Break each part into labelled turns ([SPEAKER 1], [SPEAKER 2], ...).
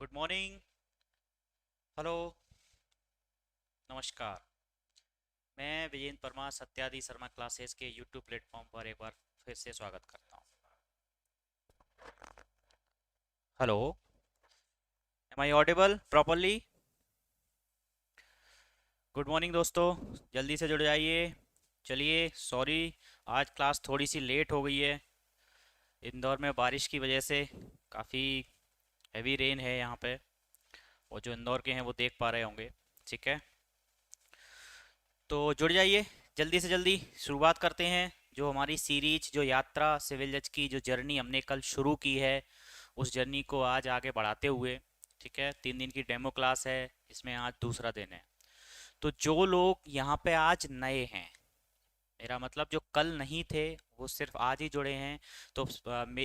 [SPEAKER 1] Good morning. Hello. नमस्कार। मैं Vijendra Parmar Satyadi Sharma classes के यूट्यूब प्लेटफॉर्म पर एक बार फिर से स्वागत करता हूँ। Hello. Am I audible properly? Good morning दोस्तों, जल्दी से जुड़ जाइए। चलिए, सॉरी आज क्लास थोड़ी सी लेट हो गई है। इंदौर में बारिश की वजह से काफ़ी हैवी रेन है यहाँ पे, और जो इंदौर के हैं वो देख पा रहे होंगे। ठीक है, तो जुड़ जाइए। जल्दी से जल्दी शुरुआत करते हैं। जो हमारी सीरीज, जो यात्रा सिविल जज की, जो जर्नी हमने कल शुरू की है, उस जर्नी को आज आगे बढ़ाते हुए, ठीक है, 3 दिन की डेमो क्लास है, इसमें आज दूसरा दिन है। तो जो लोग यहाँ पे आज नए हैं, मेरा मतलब जो कल नहीं थे, वो सिर्फ आज ही जुड़े हैं, तो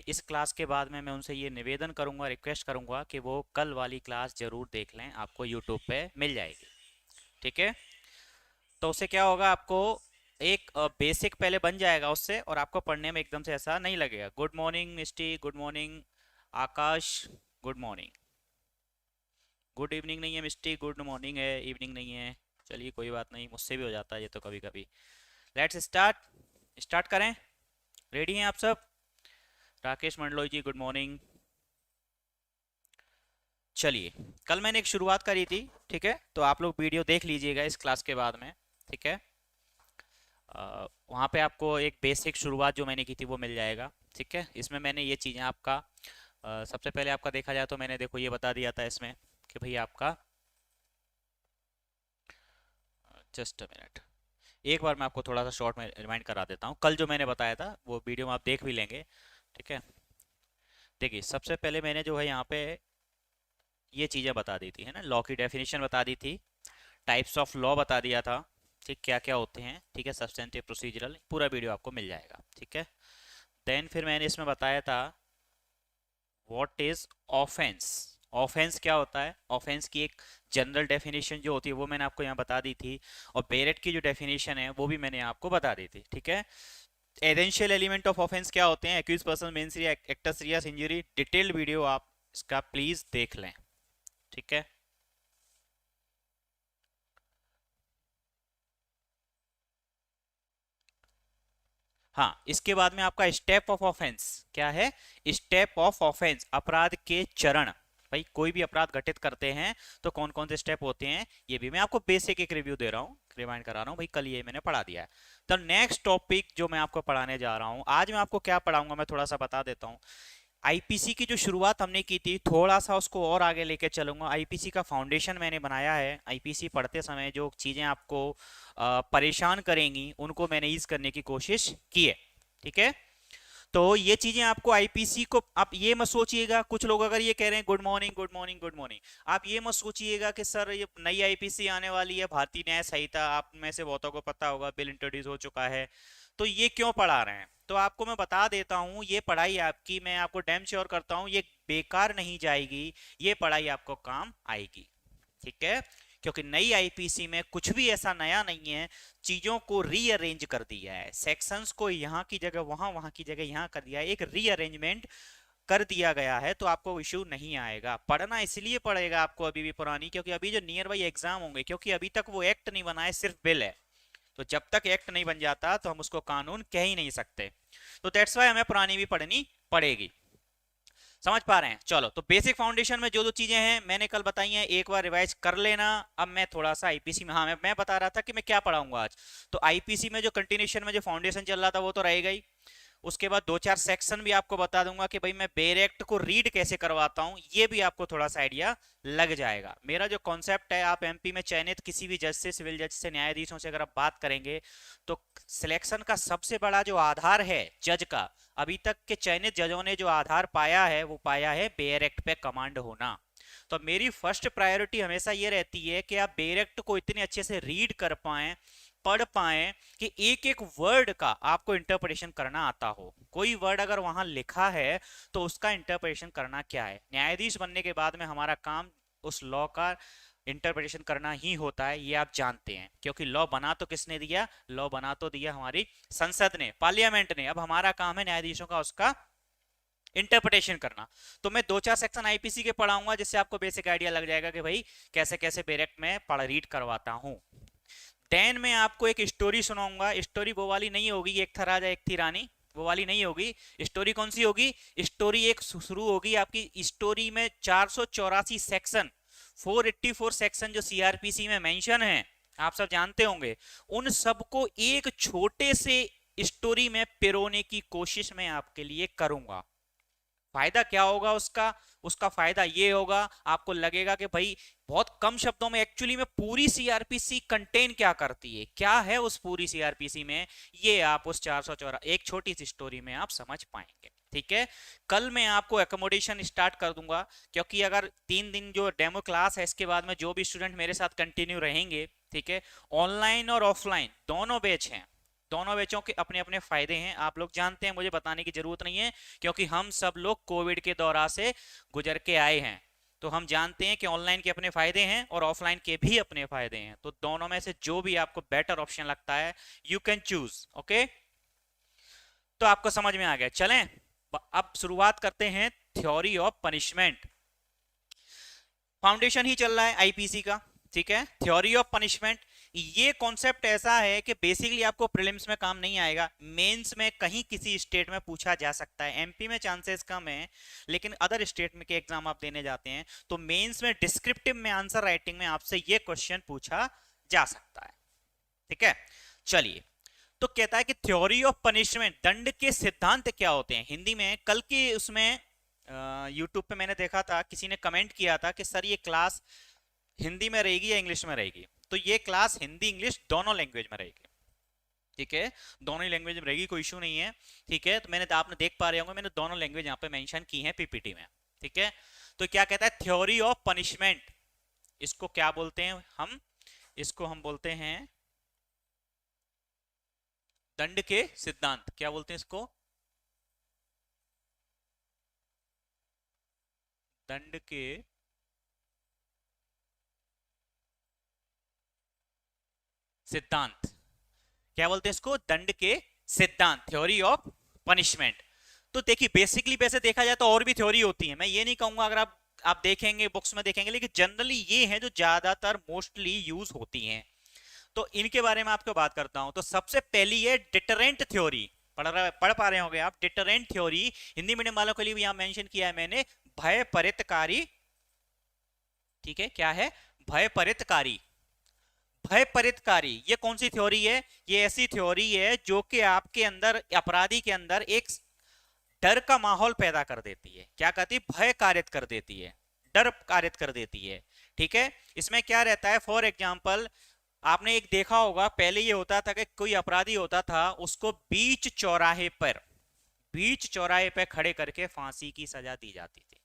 [SPEAKER 1] इस क्लास के बाद में मैं उनसे ये निवेदन करूंगा, रिक्वेस्ट करूंगा कि वो कल वाली क्लास जरूर देख लें, आपको यूट्यूब पे मिल जाएगी। ठीक है, तो उससे क्या होगा, आपको एक बेसिक पहले बन जाएगा उससे, और आपको पढ़ने में एकदम से ऐसा नहीं लगेगा। गुड मॉर्निंग मिस्टी, गुड मॉर्निंग आकाश, गुड मॉर्निंग। गुड इवनिंग नहीं है मिस्टी, गुड मॉर्निंग है, इवनिंग नहीं है। चलिए कोई बात नहीं, मुझसे भी हो जाता है ये तो कभी कभी। Let's start. स्टार्ट करें? रेडी हैं आप सब? राकेश मंडलोई जी, गुड मॉर्निंग। चलिए, कल मैंने एक शुरुआत करी थी, ठीक है, तो आप लोग वीडियो देख लीजिएगा इस क्लास के बाद में। ठीक है, वहाँ पे आपको एक बेसिक शुरुआत जो मैंने की थी वो मिल जाएगा। ठीक है, इसमें मैंने ये चीज़ें आपका सबसे पहले आपका देखा जाए तो मैंने देखो ये बता दिया था इसमें कि भाई आपका, जस्ट अ मिनट, एक बार मैं आपको थोड़ा सा शॉर्ट में रिमाइंड करा देता हूँ। कल जो मैंने बताया था वो वीडियो में आप देख भी लेंगे। ठीक है, देखिए सबसे पहले मैंने जो है यहाँ पे ये चीज़ें बता दी थी, है ना, लॉ की डेफिनेशन बता दी थी, टाइप्स ऑफ लॉ बता दिया था, ठीक, क्या क्या होते हैं, ठीक है, सब्सटेंटिव प्रोसीजरल, पूरा वीडियो आपको मिल जाएगा। ठीक है, देन फिर मैंने इसमें बताया था व्हाट इज ऑफेंस। ऑफेंस क्या होता है, ऑफेंस की एक जनरल डेफिनेशन जो होती है वो मैंने आपको यहाँ बता दी थी, और बेरेट की जो डेफिनेशन है वो भी मैंने आपको बता दी थी। ठीक है, एसेंशियल एलिमेंट ऑफ ऑफेंस क्या होते हैं, accuse person, men serious, actor serious injury, detailed video आप इसका प्लीज देख लें। ठीक है, हाँ, इसके बाद में आपका स्टेप ऑफ ऑफेंस क्या है, स्टेप ऑफ ऑफेंस, अपराध के चरण। भाई कोई भी अपराध घटित करते हैं तो कौन कौन से स्टेप होते हैं, ये भी मैं आपको बेसिक एक रिव्यू दे रहा हूँ, रिमाइंड करा रहा हूँ भाई, कल ये मैंने पढ़ा दिया है। तो नेक्स्ट टॉपिक जो मैं आपको पढ़ाने जा रहा हूँ आज, मैं आपको क्या पढ़ाऊंगा मैं थोड़ा सा बता देता हूँ। आईपीसी की जो शुरुआत हमने की थी, थोड़ा सा उसको और आगे लेके चलूंगा। आईपीसी का फाउंडेशन मैंने बनाया है, आईपीसी पढ़ते समय जो चीजें आपको परेशान करेंगी उनको मैंने ईज करने की कोशिश की है। ठीक है, तो ये चीजें आपको आईपीसी को, आप ये मत सोचिएगा, कुछ लोग अगर ये कह रहे हैं good morning good morning good morning, आप ये मत सोचिएगा कि सर ये नई आईपीसी आने वाली है, भारतीय न्याय संहिता, आप में से बहुतों को पता होगा बिल इंट्रोड्यूस हो चुका है, तो ये क्यों पढ़ा रहे हैं। तो आपको मैं बता देता हूँ, ये पढ़ाई आपकी, मैं आपको डैम श्योर करता हूँ, ये बेकार नहीं जाएगी, ये पढ़ाई आपको काम आएगी। ठीक है, क्योंकि नई आईपीसी में कुछ भी ऐसा नया नहीं है, चीजों को रीअरेंज कर दिया है, सेक्शंस को यहाँ की जगह वहां, वहां की जगह यहाँ कर दिया है, एक रीअरेंजमेंट कर दिया गया है, तो आपको इश्यू नहीं आएगा। पढ़ना इसलिए पड़ेगा आपको अभी भी पुरानी, क्योंकि अभी जो नियर बाई एग्जाम होंगे, क्योंकि अभी तक वो एक्ट नहीं बना है, सिर्फ बिल है, तो जब तक एक्ट नहीं बन जाता तो हम उसको कानून कह ही नहीं सकते, तो दैट्स वाई हमें पुरानी भी पढ़नी पड़ेगी। समझ पा रहे हैं? चलो, तो बेसिक फाउंडेशन में जो जो चीजें हैं मैंने कल बताई हैं, एक बार रिवाइज कर लेना। अब मैं थोड़ा सा आईपीसी में, हाँ मैं बता रहा था कि मैं क्या पढ़ाऊंगा आज, तो आईपीसी में जो कंटिन्यूशन में जो फाउंडेशन चल रहा था वो तो रहेगा ही, उसके बाद 2-4 सेक्शन भी आपको बता दूंगा कि भाई मैं बेर एक्ट को रीड कैसे करवाता हूं, ये भी आपको थोड़ा सा आइडिया लग जाएगा। मेरा जो कॉन्सेप्ट है, आप एमपी में चयनित किसी भी जज से, सिविल जज से, न्यायाधीशों से अगर आप बात करेंगे, तो सिलेक्शन का सबसे बड़ा जो आधार है जज का, अभी तक के चयनित जजों ने जो आधार पाया है वो पाया है बेयर एक्ट पे कमांड होना। तो मेरी फर्स्ट प्रायोरिटी हमेशा ये रहती है कि आप बेयर एक्ट को इतने अच्छे से रीड कर पाएं, पढ़ पाए, कि एक एक वर्ड का आपको इंटरप्रिटेशन करना आता हो। कोई वर्ड अगर वहां लिखा है तो उसका इंटरप्रिटेशन करना क्या है, न्यायाधीश बनने के बाद में हमारा काम उस लॉ का इंटरप्रिटेशन करना ही होता है, ये आप जानते हैं, क्योंकि लॉ बना तो किसने दिया, लॉ बना तो दिया हमारी संसद ने, पार्लियामेंट ने, अब हमारा काम है न्यायाधीशों का उसका इंटरप्रिटेशन करना। तो मैं 2-4 सेक्शन आईपीसी के पढ़ाऊंगा जिससे आपको बेसिक आइडिया लग जाएगा कि भाई कैसे कैसे डायरेक्ट में पढ़ रीड करवाता हूँ। देन मैं आपको एक स्टोरी सुनाऊंगा। स्टोरी वो वाली नहीं होगी एक था राजा एक थी रानी, वो वाली नहीं होगी। स्टोरी कौन सी होगी? स्टोरी एक शुरू होगी आपकी स्टोरी में 484 सेक्शन, 484 सेक्शन जो सीआरपीसी में मेंशन है, आप सब जानते होंगे, उन सबको एक छोटे से स्टोरी में पिरोने की कोशिश मैं आपके लिए करूंगा। फायदा क्या होगा उसका? उसका फायदा ये होगा, आपको लगेगा कि भाई बहुत कम शब्दों में एक्चुअली में पूरी सीआरपीसी कंटेन क्या करती है, क्या है उस पूरी सीआरपीसी में, ये आप उस 414 एक छोटी सी स्टोरी में आप समझ पाएंगे। ठीक है, कल मैं आपको एकोमोडेशन स्टार्ट कर दूंगा, क्योंकि अगर 3 दिन जो डेमो क्लास है इसके बाद में जो भी स्टूडेंट मेरे साथ कंटिन्यू रहेंगे, ठीक है, ऑनलाइन और ऑफलाइन दोनों बैच हैं, दोनों बैचों के अपने अपने फायदे हैं, आप लोग जानते हैं, मुझे बताने की जरूरत नहीं है, क्योंकि हम सब लोग कोविड के दौरान से गुजर के आए हैं। तो हम जानते हैं कि ऑनलाइन के अपने फायदे हैं और ऑफलाइन के भी अपने फायदे हैं। तो दोनों में से जो भी आपको बेटर ऑप्शन लगता है यू कैन चूज। ओके, तो आपको समझ में आ गया। चलें अब शुरुआत करते हैं थ्योरी ऑफ पनिशमेंट। फाउंडेशन ही चल रहा है आईपीसी का, ठीक है। थ्योरी ऑफ पनिशमेंट ये कॉन्सेप्ट ऐसा है कि बेसिकली आपको प्रीलिम्स में काम नहीं आएगा, मेंस में कहीं किसी स्टेट में पूछा जा सकता है। एमपी में चांसेस कम है, लेकिन अदर स्टेट में के एग्जाम आप देने जाते हैं तो मेंस में डिस्क्रिप्टिव में आंसर राइटिंग में आपसे ये क्वेश्चन पूछा जा सकता है। ठीक है, चलिए, तो कहता है कि थ्योरी ऑफ पनिशमेंट, दंड के सिद्धांत क्या होते हैं हिंदी में। कल की उसमें यूट्यूब पे मैंने देखा था, किसी ने कमेंट किया था कि सर ये क्लास हिंदी में रहेगी या इंग्लिश में रहेगी। तो ये क्लास हिंदी इंग्लिश दोनों लैंग्वेज में रहेगी, ठीक है, दोनों ही लैंग्वेज में रहेगी, कोई इशू नहीं है। ठीक है, तो आपने देख पा रहे होंगे मैंने दोनों लैंग्वेज यहाँ पे मेंशन की है पीपीटी में। ठीक है, तो क्या कहता है थ्योरी ऑफ पनिशमेंट, इसको क्या बोलते हैं हम? इसको हम बोलते हैं दंड के सिद्धांत। क्या बोलते हैं इसको? दंड के सिद्धांत। क्या बोलते हैं इसको? दंड के सिद्धांत, थ्योरी ऑफ पनिशमेंट। तो देखिए बेसिकली वैसे देखा जाए तो और भी थ्योरी होती है, मैं ये नहीं कहूंगा, अगर आप देखेंगे बुक्स में देखेंगे, लेकिन जनरली ये है जो ज्यादातर मोस्टली यूज होती हैं। तो इनके बारे में आपको बात करता हूं। तो सबसे पहली है डिटरेंट थ्योरी। पढ़ पा रहे होंगे आप, डिटरेंट थ्योरी हिंदी मीडियम वालों के लिए भी यहां मेंशन किया है मैंने, भय परितकारी। ठीक है, क्या है? भय परितकारी। भय परितकारी ये कौन सी थ्योरी है? ये ऐसी थ्योरी है जो कि आपके अंदर, अपराधी के अंदर एक डर का माहौल पैदा कर देती है। क्या कहती है? भय कारित कर देती है, डर कारित कर देती है। ठीक है, इसमें क्या रहता है, फॉर एग्जाम्पल आपने एक देखा होगा, पहले ये होता था कि कोई अपराधी होता था, उसको बीच चौराहे पर खड़े करके फांसी की सजा दी जाती थी।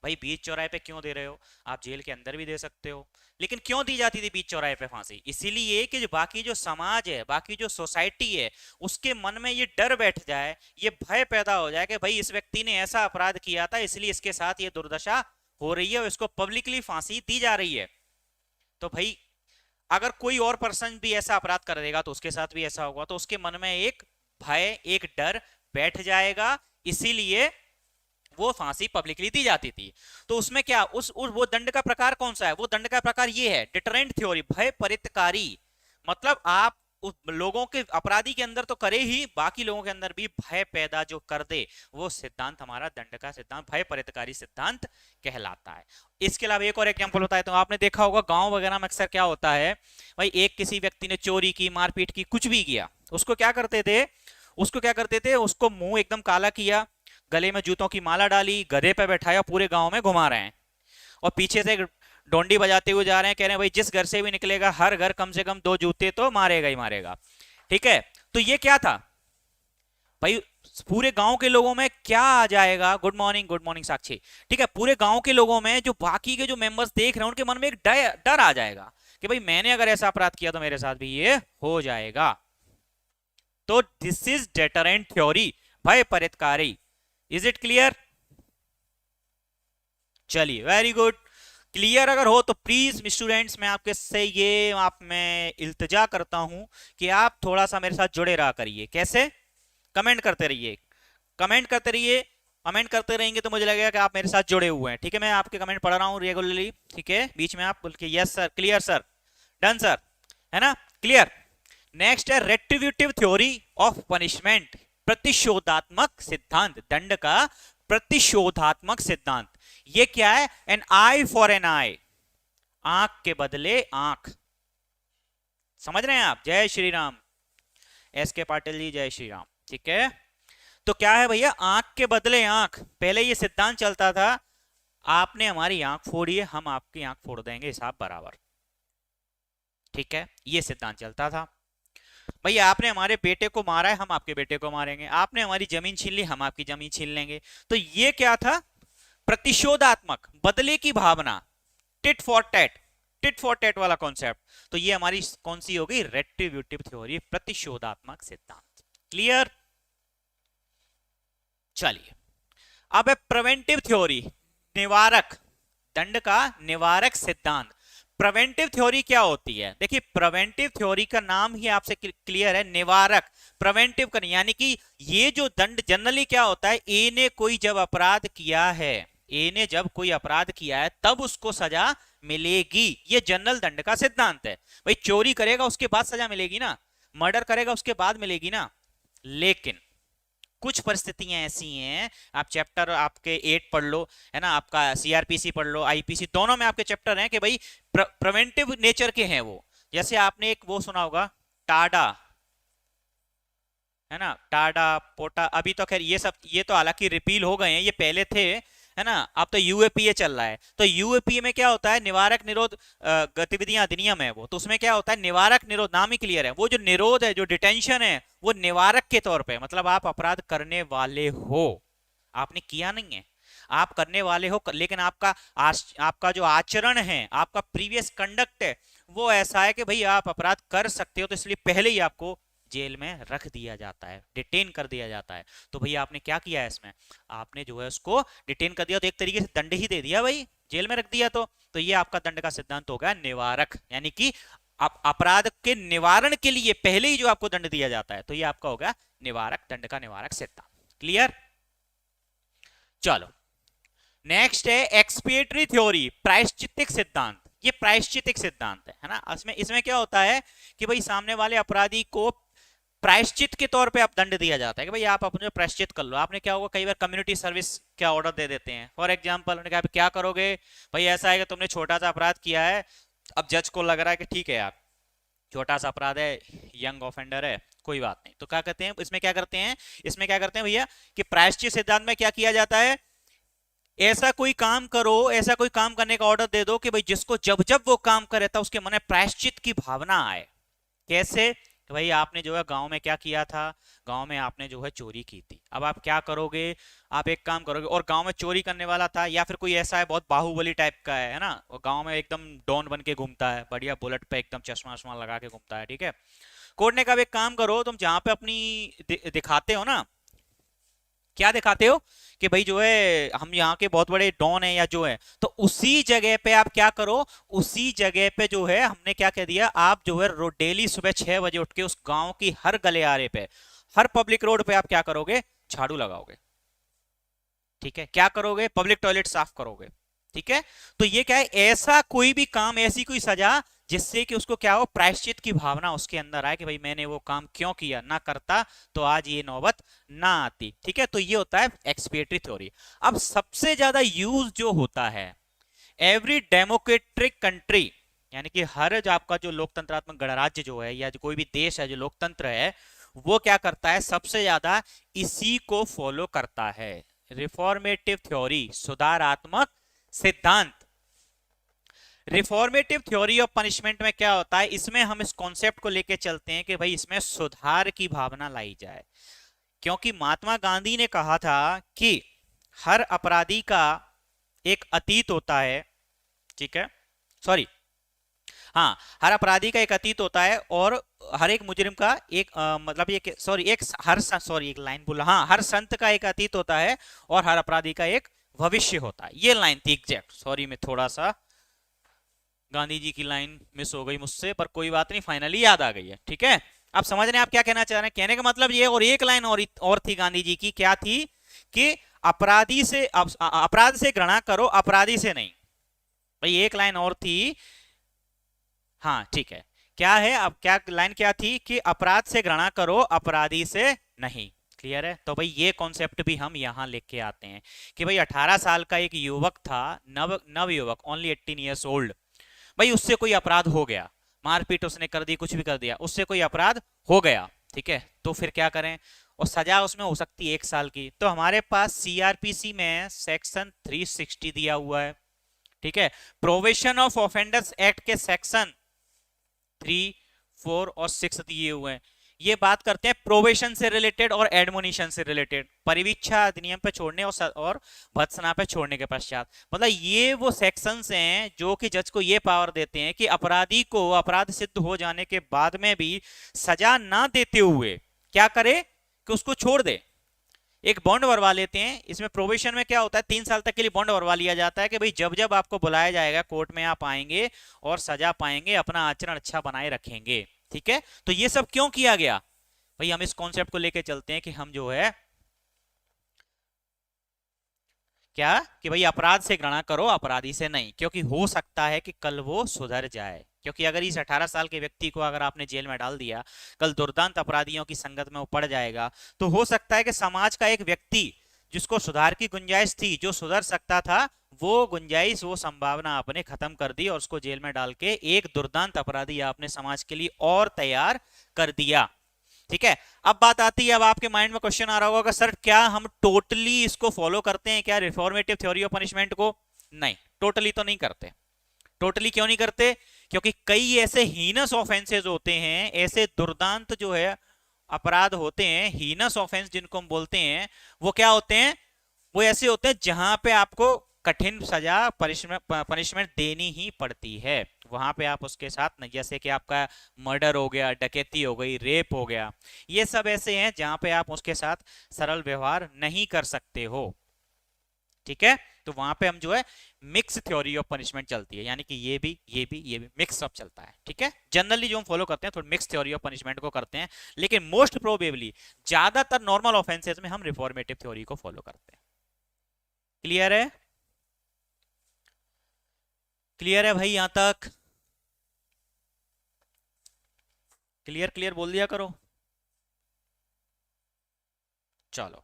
[SPEAKER 1] भाई बीच चौराहे पे क्यों दे रहे हो? आप जेल के अंदर भी दे सकते हो, लेकिन क्यों दी जाती थी बीच चौराहे पे फांसी? इसीलिए कि जो बाकी जो समाज है, बाकी जो सोसाइटी है, उसके मन में ये डर बैठ जाए, ये भय पैदा हो जाए कि भाई इस व्यक्ति ने ऐसा अपराध किया था, इसलिए इसके साथ ये दुर्दशा हो रही है और इसको पब्लिकली फांसी दी जा रही है। तो भाई अगर कोई और पर्सन भी ऐसा अपराध कर देगा तो उसके साथ भी ऐसा होगा, तो उसके मन में एक भय, एक डर बैठ जाएगा, इसीलिए वो फांसी पब्लिकली दी जाती थी। तो उसमें क्या वो दंड का प्रकार कौन सा है? वो दंड का प्रकार ये है डिटरेंट थ्योरी, भय परितकारी। मतलब आप उस लोगों के, अपराधी के अंदर तो करे ही, बाकी लोगों के अंदर भी भय पैदा जो कर दे, वो सिद्धांत हमारा दंड का सिद्धांत भय परितकारी सिद्धांत कहलाता है। इसके अलावा एक और एग्जांपल होता है, तो आपने देखा होगा गांव वगैरह में अक्सर क्या होता है, भाई एक किसी व्यक्ति ने चोरी की, मारपीट की, कुछ भी किया, उसको क्या करते थे, उसको मुंह एकदम काला किया, गले में जूतों की माला डाली, गधे पे बैठाया, पूरे गांव में घुमा रहे हैं, और पीछे से डोंडी बजाते हुए जा रहे हैं, कह रहे हैं भाई जिस घर से भी निकलेगा हर घर कम से कम 2 जूते तो मारेगा ही मारेगा। ठीक है, तो ये क्या था भाई? पूरे गांव के लोगों में क्या आ जाएगा? गुड मॉर्निंग साक्षी। ठीक है, पूरे गांव के लोगों में, जो बाकी के जो मेंबर्स देख रहे हैं, उनके मन में एक डर आ जाएगा कि भाई मैंने अगर ऐसा अपराध किया तो मेरे साथ भी ये हो जाएगा। तो दिस इज डेटरेंट थ्योरी, भय परितकारी। Is it clear? चलिए, वेरी गुड। क्लियर अगर हो तो प्लीज स्टूडेंट्स, मैं इल्तिजा करता हूं कि आप थोड़ा सा मेरे साथ जुड़े रहा करिए। कैसे? कमेंट करते रहिए, कमेंट करते रहिए, कमेंट करते रहेंगे तो मुझे लगेगा कि आप मेरे साथ जुड़े हुए हैं। ठीक है, मैं आपके कमेंट पढ़ रहा हूँ रेगुलरली। ठीक है, बीच में आप बोल के yes sir, clear sir, done sir, है ना, क्लियर। नेक्स्ट है रेट्रिब्यूटिव थ्योरी ऑफ पनिशमेंट, प्रतिशोधात्मक सिद्धांत, दंड का प्रतिशोधात्मक सिद्धांत। ये क्या है? एन आई फॉर एन आई, आंख के बदले आंख। समझ रहे हैं आप? जय श्री राम, एस के पाटिल जी, जय श्री राम। ठीक है, तो क्या है भैया, आंख के बदले आंख। पहले ये सिद्धांत चलता था, आपने हमारी आंख फोड़ी है, हम आपकी आंख फोड़ देंगे, हिसाब बराबर। ठीक है, ये सिद्धांत चलता था। भैया आपने हमारे बेटे को मारा है, हम आपके बेटे को मारेंगे। आपने हमारी जमीन छीन ली, हम आपकी जमीन छीन लेंगे। तो ये क्या था? प्रतिशोधात्मक, बदले की भावना, tit for tat, tit for tat वाला कॉन्सेप्ट। तो ये हमारी कौन सी होगी? रेट्रिब्यूटिव थ्योरी, प्रतिशोधात्मक सिद्धांत। क्लियर? चलिए, अब है प्रिवेंटिव थ्योरी, निवारक, दंड का निवारक सिद्धांत। प्रिवेंटिव थ्योरी क्या होती है? देखिए, प्रिवेंटिव थ्योरी का नाम ही आपसे क्लियर है, निवारक। प्रिवेंटिव का यानी कि ये जो दंड जनरली क्या होता है, ए ने कोई जब अपराध किया है, ए ने जब कोई अपराध किया है तब उसको सजा मिलेगी। ये जनरल दंड का सिद्धांत है। भाई चोरी करेगा उसके बाद सजा मिलेगी ना, मर्डर करेगा उसके बाद मिलेगी ना। लेकिन कुछ परिस्थितियां ऐसी हैं, आप चैप्टर आपके 8 पढ़ लो, है ना, आपका सीआरपीसी पढ़ लो, आईपीसी, दोनों में आपके चैप्टर हैं कि भाई प्रिवेंटिव नेचर के हैं वो। जैसे आपने एक वो सुना होगा, टाडा, है ना, टाडा पोटा। अभी तो खैर ये तो हालांकि रिपील हो गए हैं, ये पहले थे, है ना। अब तो यूएपीए चल रहा है। तो यूएपीए में क्या होता है? निवारक निरोध गतिविधियां अधिनियम है वो। तो उसमें क्या होता है? निवारक निरोध, नाम ही क्लियर है। वो जो निरोध है, जो डिटेंशन है, वो निवारक के तौर पे, मतलब आप अपराध करने वाले हो, आपने किया नहीं है, आप करने वाले हो, लेकिन आपका जो आचरण है, आपका प्रीवियस कंडक्ट है, वो ऐसा है कि भाई आप अपराध कर सकते हो, तो इसलिए पहले ही आपको जेल में रख दिया जाता है, डिटेन कर दिया जाता है। तो भैया आपने क्या किया है इसमें? आपने जो है उसको डिटेन कर दिया, तो एक तरीके से दंड ही दे दिया भाई, जेल में रख दिया। तो ये आपका दंड का सिद्धांत हो गया निवारक, यानी कि अपराध के निवारण के लिए पहले ही जो आपको दंड दिया जाता है, तो ये आपका हो गया निवारक, दंड का निवारक सिद्धांत। क्लियर? चलो, नेक्स्ट है एक्सपिएटरी थ्योरी, प्रायश्चित्तिक सिद्धांत। ये प्रायश्चित्तिक सिद्धांत है ना। इसमें क्या होता है कि भाई सामने वाले अपराधी को प्रायश्चित के तौर पे आप दंड दिया जाता है कि भाई आप अपने प्रायश्चित कर लो। आपने क्या होगा, कई बार कम्युनिटी सर्विस क्या ऑर्डर दे देते हैं। फॉर एग्जांपल उन्होंने कहा क्या करोगे भाई, ऐसा है कि तुमने छोटा सा अपराध किया है, अब जज को लग रहा है कि ठीक है यार छोटा सा अपराध है, यंग ऑफेंडर है, कोई बात नहीं। तो क्या कहते हैं इसमें, क्या करते हैं इसमें, क्या करते हैं भैया कि प्रायश्चित सिद्धांत में क्या किया जाता है, ऐसा कोई काम करो, ऐसा कोई काम करने का ऑर्डर दे दो कि भाई जिसको जब जब वो काम करे था उसके मन में प्रायश्चित की भावना आए। कैसे? तो भाई आपने जो है गांव में क्या किया था, गांव में आपने जो है चोरी की थी। अब आप क्या करोगे, आप एक काम करोगे, और गांव में चोरी करने वाला था, या फिर कोई ऐसा है बहुत बाहुबली टाइप का है ना, वो गांव में एकदम डॉन बन के घूमता है, बढ़िया बुलेट पे एकदम चश्मा वश्मा लगा के घूमता है। ठीक है, कोर्ट ने कहा एक काम करो, तुम जहां पे अपनी दिखाते हो ना, क्या दिखाते हो कि भाई जो है हम यहाँ के बहुत बड़े डॉन है या जो है, तो उसी जगह पे आप क्या करो, उसी जगह पे जो है हमने क्या कह दिया, आप जो है डेली सुबह 6 बजे उठ के उस गांव की हर गलियारे पे, हर पब्लिक रोड पे आप क्या करोगे, झाड़ू लगाओगे। ठीक है, क्या करोगे, पब्लिक टॉयलेट साफ करोगे। ठीक है, तो ये क्या है, ऐसा कोई भी काम, ऐसी कोई सजा जिससे कि उसको क्या हो, प्रायश्चित की भावना उसके अंदर आए कि भाई मैंने वो काम क्यों किया, ना करता तो आज ये नौबत ना आती। ठीक है, तो ये होता है एक्सपिएटरी थ्योरी। अब सबसे ज्यादा यूज जो होता है, एवरी डेमोक्रेटिक कंट्री, यानी कि हर जो आपका जो लोकतंत्रात्मक गणराज्य जो है, या जो कोई भी देश है जो लोकतंत्र है, वो क्या करता है, सबसे ज्यादा इसी को फॉलो करता है, रिफॉर्मेटिव थ्योरी, सुधारात्मक सिद्धांत। रिफॉर्मेटिव थ्योरी ऑफ पनिशमेंट में क्या होता है, इसमें हम इस कॉन्सेप्ट को लेके चलते हैं कि भाई इसमें सुधार की भावना लाई जाए। क्योंकि महात्मा गांधी ने कहा था कि हर अपराधी का एक अतीत होता है। ठीक है, सॉरी, हाँ, हर अपराधी का एक अतीत होता है, और हर एक मुजरिम का एक मतलब ये सॉरी एक हर सॉरी एक लाइन बोला, हाँ, हर संत का एक अतीत होता है और हर अपराधी का एक भविष्य होता है। ये लाइन थी एग्जैक्ट, सॉरी मैं थोड़ा सा गांधी जी की लाइन मिस हो गई मुझसे, पर कोई बात नहीं, फाइनली याद आ गई है। ठीक है, आप समझ रहे हैं आप क्या कहना चाह रहे हैं, कहने का मतलब ये, और एक लाइन और थी गांधी जी की, क्या थी कि अपराध से घृणा करो, अपराधी से नहीं। भाई एक लाइन और थी। हाँ ठीक है, क्या है अब, क्या लाइन क्या थी कि अपराध से घृणा करो, अपराधी से नहीं। क्लियर है? तो भाई ये कॉन्सेप्ट भी हम यहां लेके आते हैं कि भाई 18 साल का एक युवक था, नव युवक, ओनली 18 ईयर्स ओल्ड। भाई उससे कोई अपराध हो गया, मारपीट उसने कर दी, कुछ भी कर दिया, उससे कोई अपराध हो गया, ठीक है, तो फिर क्या करें? और सजा उसमें हो सकती है 1 साल की। तो हमारे पास सीआरपीसी में सेक्शन 360 दिया हुआ है, ठीक है। प्रोविजन ऑफ ऑफेंडर्स एक्ट के सेक्शन 3, 4 और 6 दिए हुए हैं। ये बात करते हैं प्रोबेशन से रिलेटेड और एडमोनिशन से रिलेटेड, परिवीक्षा अधिनियम पे छोड़ने और भत्सना पे छोड़ने के पश्चात। मतलब ये वो सेक्शंस हैं जो कि जज को ये पावर देते हैं कि अपराधी को अपराध सिद्ध हो जाने के बाद में भी सजा ना देते हुए क्या करे कि उसको छोड़ दे, एक बॉन्ड भरवा लेते हैं। इसमें प्रोबेशन में क्या होता है, 3 साल तक के लिए बॉन्ड भरवा लिया जाता है कि भाई जब जब आपको बुलाया जाएगा कोर्ट में आप आएंगे और सजा पाएंगे, अपना आचरण अच्छा बनाए रखेंगे, ठीक है। तो ये सब क्यों किया गया भाई? हम इस कॉन्सेप्ट को लेके चलते हैं कि हम जो है क्या कि भाई अपराध से घृणा करो, अपराधी से नहीं, क्योंकि हो सकता है कि कल वो सुधर जाए। क्योंकि अगर इस 18 साल के व्यक्ति को अगर आपने जेल में डाल दिया, कल दुर्दांत अपराधियों की संगत में वो पड़ जाएगा, तो हो सकता है कि समाज का एक व्यक्ति जिसको सुधार की गुंजाइश थी, जो सुधर सकता था, वो गुंजाइश, वो संभावना आपने खत्म कर दी और उसको जेल में डाल के एक दुर्दांत अपराधी आपने समाज के लिए और तैयार कर दिया, ठीक है। अब बात आती है, अब आपके माइंड में क्वेश्चन आ रहा होगा, सर क्या हम टोटली इसको फॉलो करते हैं क्या, रिफॉर्मेटिव थ्योरी ऑफ पनिशमेंट को? नहीं, टोटली तो नहीं करते। टोटली क्यों नहीं करते? क्योंकि कई ऐसे हीनस ऑफेंसेस होते हैं, ऐसे दुर्दांत जो है अपराध होते हैं, हीनस ऑफेंस जिनको हम बोलते हैं, वो क्या होते हैं? वो ऐसे होते हैं जहां पे आपको कठिन सजा, पनिशमेंट देनी ही पड़ती है। वहां पे आप उसके साथ नहीं, जैसे कि आपका मर्डर हो गया, डकैती हो गई, रेप हो गया, ये सब ऐसे हैं जहां पे आप उसके साथ सरल व्यवहार नहीं कर सकते हो, ठीक है। तो वहां पे हम जो है मिक्स थ्योरी ऑफ पनिशमेंट चलती है, यानी कि ये भी मिक्स अप चलता है, ठीक है। जनरली जो हम फॉलो करते हैं थोड़ा मिक्स थ्योरी ऑफ पनिशमेंट को करते हैं, लेकिन मोस्ट प्रोबेबली ज्यादातर नॉर्मल ऑफेंसेस में हम रिफॉर्मेटिव थ्योरी को फॉलो करते हैं। क्लियर है? क्लियर है भाई? यहां तक क्लियर? क्लियर बोल दिया करो। चलो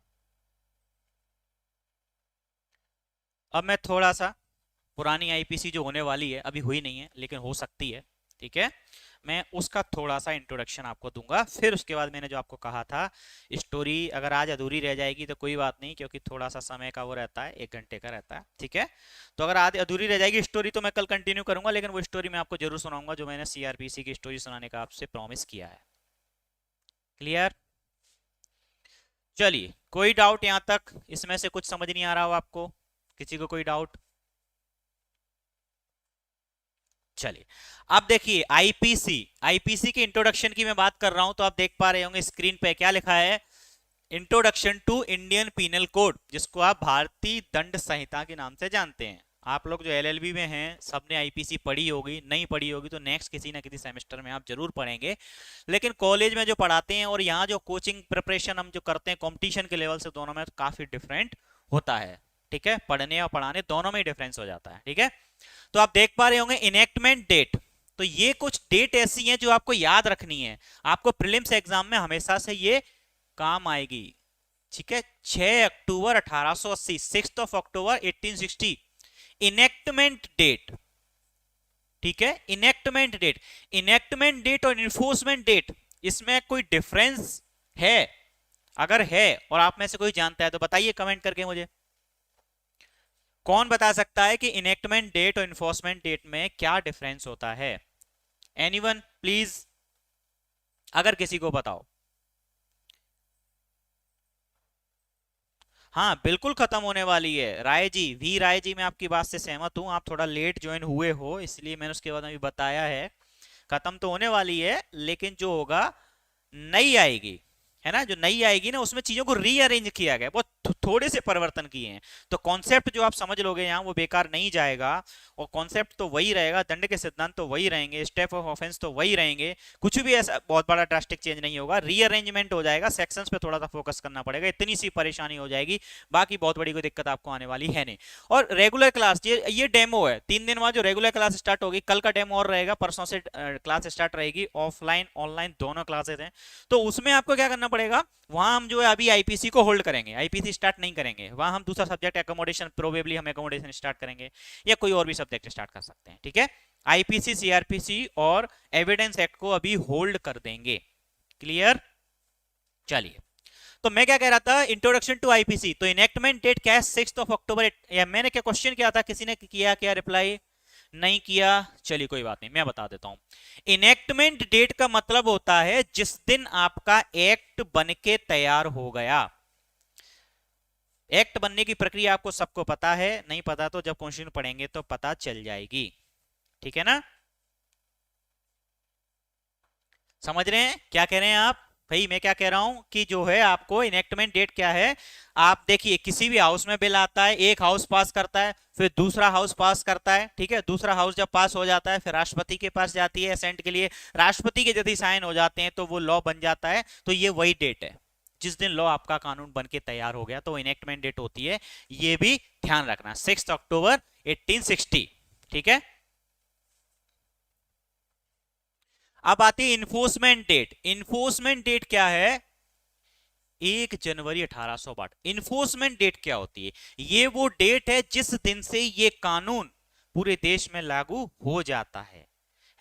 [SPEAKER 1] अब मैं थोड़ा सा पुरानी आईपीसी जो होने वाली है, अभी हुई नहीं है लेकिन हो सकती है, ठीक है, मैं उसका थोड़ा सा इंट्रोडक्शन आपको दूंगा। फिर उसके बाद मैंने जो आपको कहा था, स्टोरी अगर आज अधूरी रह जाएगी तो कोई बात नहीं, क्योंकि थोड़ा सा समय का वो रहता है, 1 घंटे का रहता है, ठीक है। तो अगर आज अधूरी रह जाएगी स्टोरी तो मैं कल कंटिन्यू करूंगा, लेकिन वो स्टोरी मैं आपको जरूर सुनाऊंगा जो मैंने सीआरपीसी की स्टोरी सुनाने का आपसे प्रॉमिस किया है। क्लियर? चलिए, कोई डाउट यहां तक? इसमें से कुछ समझ नहीं आ रहा हो आपको? किसी को कोई डाउट? चलिए, अब देखिए आईपीसी, आईपीसी के इंट्रोडक्शन की मैं बात कर रहा हूं, तो आप देख पा रहे होंगे स्क्रीन पे क्या लिखा है, introduction to Indian penal code, जिसको आप भारतीय दंड संहिता के नाम से जानते हैं। आप लोग जो एलएलबी में हैं सबने आईपीसी पढ़ी होगी, नहीं पढ़ी होगी तो नेक्स्ट किसी ना किसी सेमेस्टर में आप जरूर पढ़ेंगे, लेकिन कॉलेज में जो पढ़ाते हैं और यहाँ जो कोचिंग प्रिपरेशन हम जो करते हैं कंपटीशन के लेवल से, दोनों में तो काफी डिफरेंट होता है, ठीक है। पढ़ने और पढ़ाने दोनों में ही डिफरेंस हो जाता है, ठीक है। तो आप देख पा रहे होंगे इनेक्टमेंट डेट, तो ये कुछ डेट ऐसी हैं जो आपको याद रखनी है, आपको प्रीलिम्स एग्जाम में हमेशा से ये काम आएगी, ठीक है। 6 अक्टूबर 1880, 6 अक्टूबर 1860, इनेक्टमेंट डेट, ठीक है। इनेक्टमेंट डेट, इनेक्टमेंट डेट और इन्फोर्समेंट डेट, इसमें कोई डिफरेंस है? अगर है और आप में से कोई जानता है तो बताइए कमेंट करके मुझे। कौन बता सकता है कि इनेक्टमेंट डेट और इन्फोर्समेंट डेट में क्या डिफरेंस होता है? एनीवन प्लीज, अगर किसी को बताओ। हाँ बिल्कुल खत्म होने वाली है राय जी, वी राय जी, मैं आपकी बात से सहमत हूं, आप थोड़ा लेट ज्वाइन हुए हो इसलिए मैंने उसके बाद अभी बताया है, खत्म तो होने वाली है लेकिन जो होगा नई आएगी, है ना, जो नई आएगी ना उसमें चीजों को रीअरेंज किया गया, बहुत थोड़े से परिवर्तन किए हैं। तो कॉन्सेप्ट जो आप समझ लोगे यहाँ वो बेकार नहीं जाएगा, और कॉन्सेप्ट तो वही रहेगा, दंड के सिद्धांत तो वही रहेंगे, स्टेप ऑफ ऑफेंस तो वही रहेंगे, कुछ भी ऐसा बहुत बड़ा ड्रास्टिक चेंज नहीं होगा, रीअरेंजमेंट हो जाएगा, सेक्शंस पे थोड़ा सा फोकस करना पड़ेगा, इतनी सी परेशानी हो जाएगी, बाकी बहुत बड़ी कोई दिक्कत आपको आने वाली है नहीं। और रेगुलर क्लास, ये डेमो है, 3 दिन बाद जो रेगुलर क्लास स्टार्ट होगी, कल का डेमो और रहेगा, परसों से क्लास स्टार्ट रहेगी, ऑफलाइन ऑनलाइन दोनों क्लासेस हैं। तो उसमें आपको क्या करना पड़ेगा, वहां हम जो है अभी आईपीसी को होल्ड करेंगे, आईपीसी स्टार्ट नहीं करेंगे, वहां हम दूसरा सब्जेक्ट एकोमोडेशन, प्रोबेबली हम एकोमोडेशन स्टार्ट करेंगे, या कोई और भी सब्जेक्ट स्टार्ट कर सकते हैं, ठीक है। आईपीसी, सीआरपीसी और एविडेंस एक्ट को अभी होल्ड कर देंगे, क्लियर। चलिए, तो मैं क्या कह रहा था, इंट्रोडक्शन टू आईपीसी, तो इनेक्टमेंट डेट क्या है, 6 अक्टूबर, या मैंने क्या क्वेश्चन किया था, किसी ने किया क्या रिप्लाई नहीं किया, चलिए कोई बात नहीं, मैं बता देता हूं। इनेक्टमेंट डेट का मतलब होता है जिस दिन आपका एक्ट बन के तैयार हो गया। एक्ट बनने की प्रक्रिया आपको सबको पता है, नहीं पता तो जब क्वेश्चन पढ़ेंगे तो पता चल जाएगी, ठीक है ना। समझ रहे हैं क्या कह रहे हैं आप भाई, मैं क्या कह रहा हूं कि जो है आपको इनेक्टमेंट डेट क्या है, आप देखिए किसी भी हाउस में बिल आता है, एक हाउस पास करता है, फिर दूसरा हाउस पास करता है, ठीक है, दूसरा हाउस जब पास हो जाता है फिर राष्ट्रपति के पास जाती है असेंट के लिए, राष्ट्रपति के यदि साइन हो जाते हैं तो वो लॉ बन जाता है। तो ये वही डेट है जिस दिन लॉ आपका कानून बन के तैयार हो गया, तो इनेक्टमेंट डेट होती है, ये भी ध्यान रखना, 6 अक्टूबर 1860, ठीक है। अब आती है इन्फोर्समेंट डेट। इन्फोर्समेंट डेट क्या है, 1 जनवरी 1862। इन्फोर्समेंट डेट क्या होती है, ये वो डेट है जिस दिन से ये कानून पूरे देश में लागू हो जाता है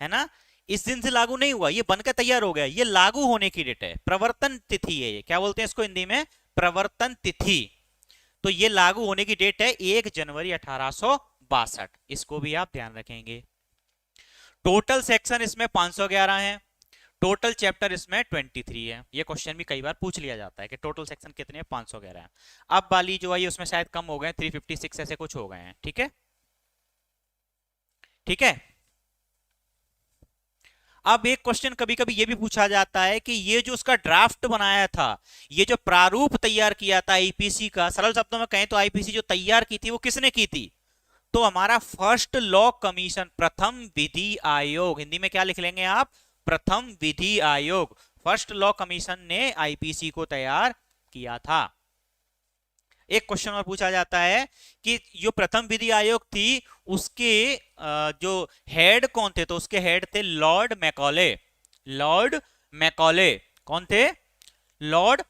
[SPEAKER 1] ना। इस दिन से लागू नहीं हुआ, ये बनकर तैयार हो गया, ये लागू होने की डेट है, प्रवर्तन तिथि है, ये क्या बोलते हैं इसको हिंदी में, प्रवर्तन तिथि। तो ये लागू होने की डेट है 1 जनवरी 1862, इसको भी आप ध्यान रखेंगे। टोटल सेक्शन इसमें 511 है, टोटल चैप्टर इसमें 23 है। ये क्वेश्चन भी कई बार पूछ लिया जाता है कि टोटल सेक्शन कितने हैं, 511 है। अब वाली जो है उसमें शायद कम हो गए, 356 ऐसे कुछ हो गए हैं, ठीक है, ठीक है। अब एक क्वेश्चन कभी कभी ये भी पूछा जाता है कि ये जो उसका ड्राफ्ट बनाया था, ये जो प्रारूप तैयार किया था आईपीसी का, सरल शब्दों में कहें तो आईपीसी जो तैयार की थी वो किसने की थी, तो हमारा फर्स्ट लॉ कमीशन, प्रथम विधि आयोग, हिंदी में क्या लिख लेंगे आप, प्रथम विधि आयोग, फर्स्ट लॉ कमीशन ने आईपीसी को तैयार किया था। एक क्वेश्चन और पूछा जाता है कि जो प्रथम विधि आयोग थी उसके जो हेड कौन थे, तो उसके हेड थे लॉर्ड मैकॉले। लॉर्ड मैकॉले कौन थे, लॉर्ड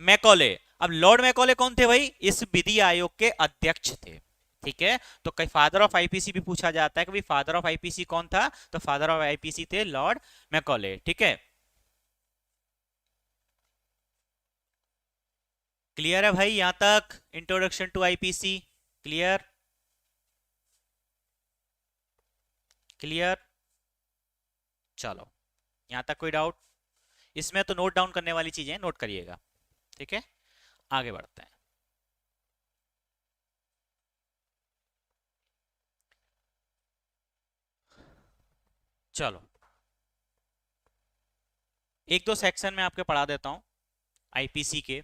[SPEAKER 1] मैकॉले। अब लॉर्ड मैकॉले कौन थे भाई, इस विधि आयोग के अध्यक्ष थे, ठीक है। तो कई फादर ऑफ आईपीसी भी पूछा जाता है कि भाई फादर ऑफ आईपीसी कौन था, तो फादर ऑफ आईपीसी थे लॉर्ड मैकॉले, ठीक है। क्लियर है भाई यहां तक, introduction to IPC clear, clear. चलो, यहां तक कोई डाउट, इसमें तो नोट डाउन करने वाली चीजें नोट करिएगा, ठीक है। आगे बढ़ते हैं। चलो, एक दो सेक्शन में आपके पढ़ा देता हूं आईपीसी के,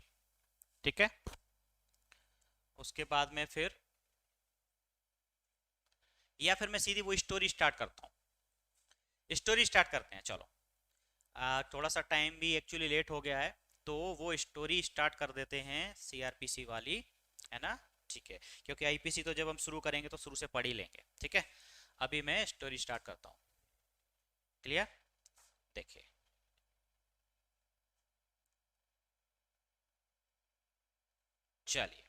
[SPEAKER 1] ठीक है, उसके बाद में फिर या फिर मैं सीधी वो स्टोरी स्टार्ट करता हूं, स्टोरी स्टार्ट करते हैं। चलो, थोड़ा सा टाइम भी एक्चुअली लेट हो गया है, तो वो स्टोरी स्टार्ट कर देते हैं सीआरपीसी वाली, है ना, ठीक है, क्योंकि आईपीसी तो जब हम शुरू करेंगे तो शुरू से पढ़ ही लेंगे, ठीक है। अभी मैं स्टोरी स्टार्ट करता हूं, क्लियर, देखिए। चलिए,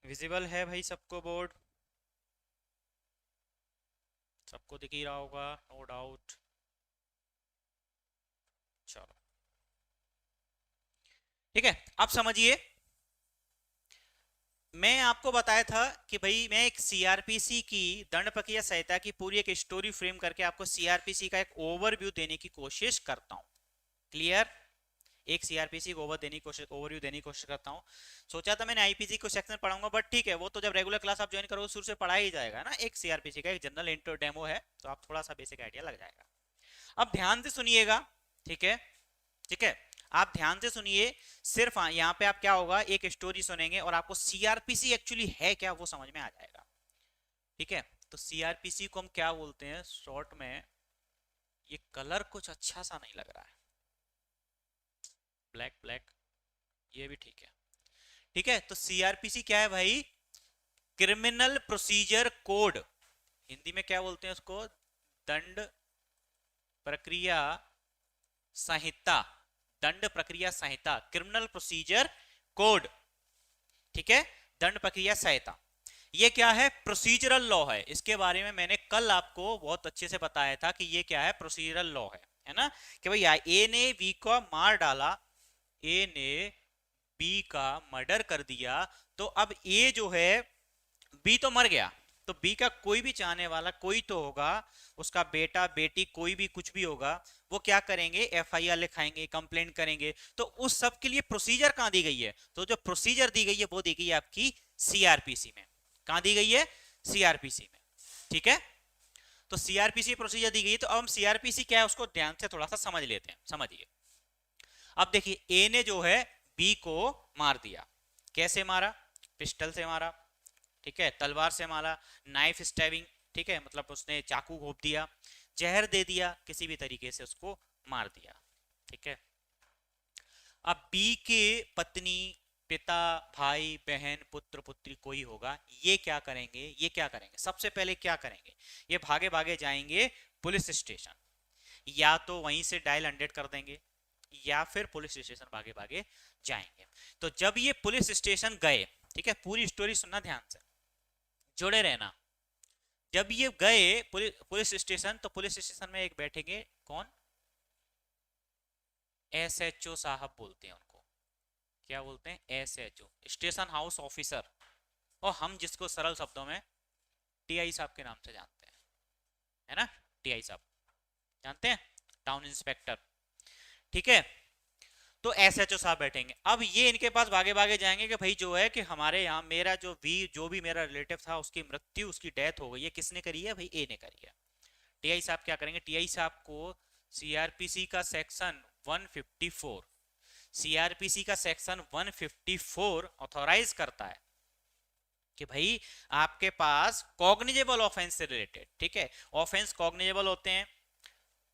[SPEAKER 1] विजिबल है भाई सबको बोर्ड, सबको दिख ही रहा होगा, नो डाउट। चलो, ठीक है, अब समझिए, मैं आपको बताया था कि भाई मैं एक सीआरपीसी की दंड प्रक्रिया संहिता की पूरी एक स्टोरी फ्रेम करके आपको सीआरपीसी का एक ओवरव्यू देने की कोशिश करता हूं, क्लियर। एक सीआरपीसी को ओवरव्यू देने की कोशिश करता हूं। सोचा था मैंने आईपीसी को सेक्शन पढ़ाऊंगा, बट ठीक है, वो तो जब रेगुलर क्लास आप ज्वाइन करोगे शुरू से पढ़ा ही जाएगा ना। एक सीआरपीसी का एक जनरल इंट्रो डेमो है, तो आप थोड़ा सा बेसिक आइडिया लग जाएगा। अब ध्यान से सुनिएगा, ठीक है, ठीक है। आप ध्यान से सुनिए, सिर्फ यहाँ पे आप क्या होगा, एक स्टोरी सुनेंगे और आपको सीआरपीसी एक्चुअली है क्या वो समझ में आ जाएगा। ठीक है, तो सीआरपीसी को हम क्या बोलते हैं शॉर्ट में, ये कलर कुछ अच्छा सा नहीं लग रहा है, ब्लैक ब्लैक, ये भी ठीक है। ठीक है, तो सीआरपीसी क्या है भाई, क्रिमिनल प्रोसीजर कोड, हिंदी में क्या बोलते हैं उसको, दंड प्रक्रिया संहिता, दंड प्रक्रिया संहिता, क्रिमिनल प्रोसीजर कोड। ठीक है, दंड प्रक्रिया संहिता, ये क्या है, प्रोसीजरल लॉ है। इसके बारे में मैंने कल आपको बहुत अच्छे से बताया था कि ये क्या है, प्रोसीजरल लॉ है ना, कि भाई ए ने बी को मार डाला, ए ने बी का मर्डर कर दिया, तो अब ए जो है, बी तो मर गया, तो बी का कोई भी चाहने वाला कोई तो होगा, उसका बेटा बेटी कोई भी कुछ भी होगा, वो क्या करेंगे, एफआईआर लिखाएंगे, कंप्लेंट करेंगे। तो उस सब के लिए प्रोसीजर कहां दी गई है, तो जो प्रोसीजर दी गई है वो दी गई है आपकी सीआरपीसी में। कहां दी गई है, सीआरपीसी में। ठीक है, तो सीआरपीसी प्रोसीजर दी गई है, तो अब हम सीआरपीसी क्या है उसको ध्यान से थोड़ा सा समझ लेते हैं। समझिए, अब देखिए ए ने जो है बी को मार दिया, कैसे मारा, पिस्टल से मारा, ठीक है, तलवार से मारा, नाइफ स्टैबिंग, ठीक है, मतलब उसने चाकू घोंप दिया, जहर दे दिया, किसी भी तरीके से उसको मार दिया। ठीक है, अब बी के पत्नी, पिता, भाई, बहन, पुत्र, पुत्री कोई होगा, ये क्या करेंगे, ये क्या करेंगे, सबसे पहले क्या करेंगे, ये भागे भागे जाएंगे पुलिस स्टेशन, या तो वहीं से डायल 100 कर देंगे, या फिर पुलिस स्टेशन भागे भागे जाएंगे। तो जब ये पुलिस स्टेशन गए, ठीक है, पूरी स्टोरी सुनना ध्यान से, जुड़े रहना। जब ये गए पुलिस स्टेशन, तो पुलिस स्टेशन में एक बैठेंगे, कौन, एसएचओ साहब बोलते हैं उनको, क्या बोलते हैं, एसएचओ, स्टेशन हाउस ऑफिसर, और हम जिसको सरल शब्दों में टीआई साहब के नाम से जानते हैं, है ना, टीआई साहब जानते हैं, टाउन इंस्पेक्टर। ठीक है, तो एसएचओ साहब बैठेंगे। अब ये इनके पास भागे भागे जाएंगे कि भाई जो है कि हमारे यहाँ मेरा जो भी मेरा रिलेटिव था, उसकी मृत्यु, उसकी डेथ हो गई है, किसने करी है, भाई ए ने करी है। टीआई साहब क्या करेंगे, टीआई साहब को सीआरपीसी का सेक्शन 154, सीआरपीसी का सेक्शन 154 ऑथोराइज करता है कि भाई आपके पास कॉग्निजेबल ऑफेंस से रिलेटेड, ठीक है, ऑफेंस कॉग्निजेबल होते हैं,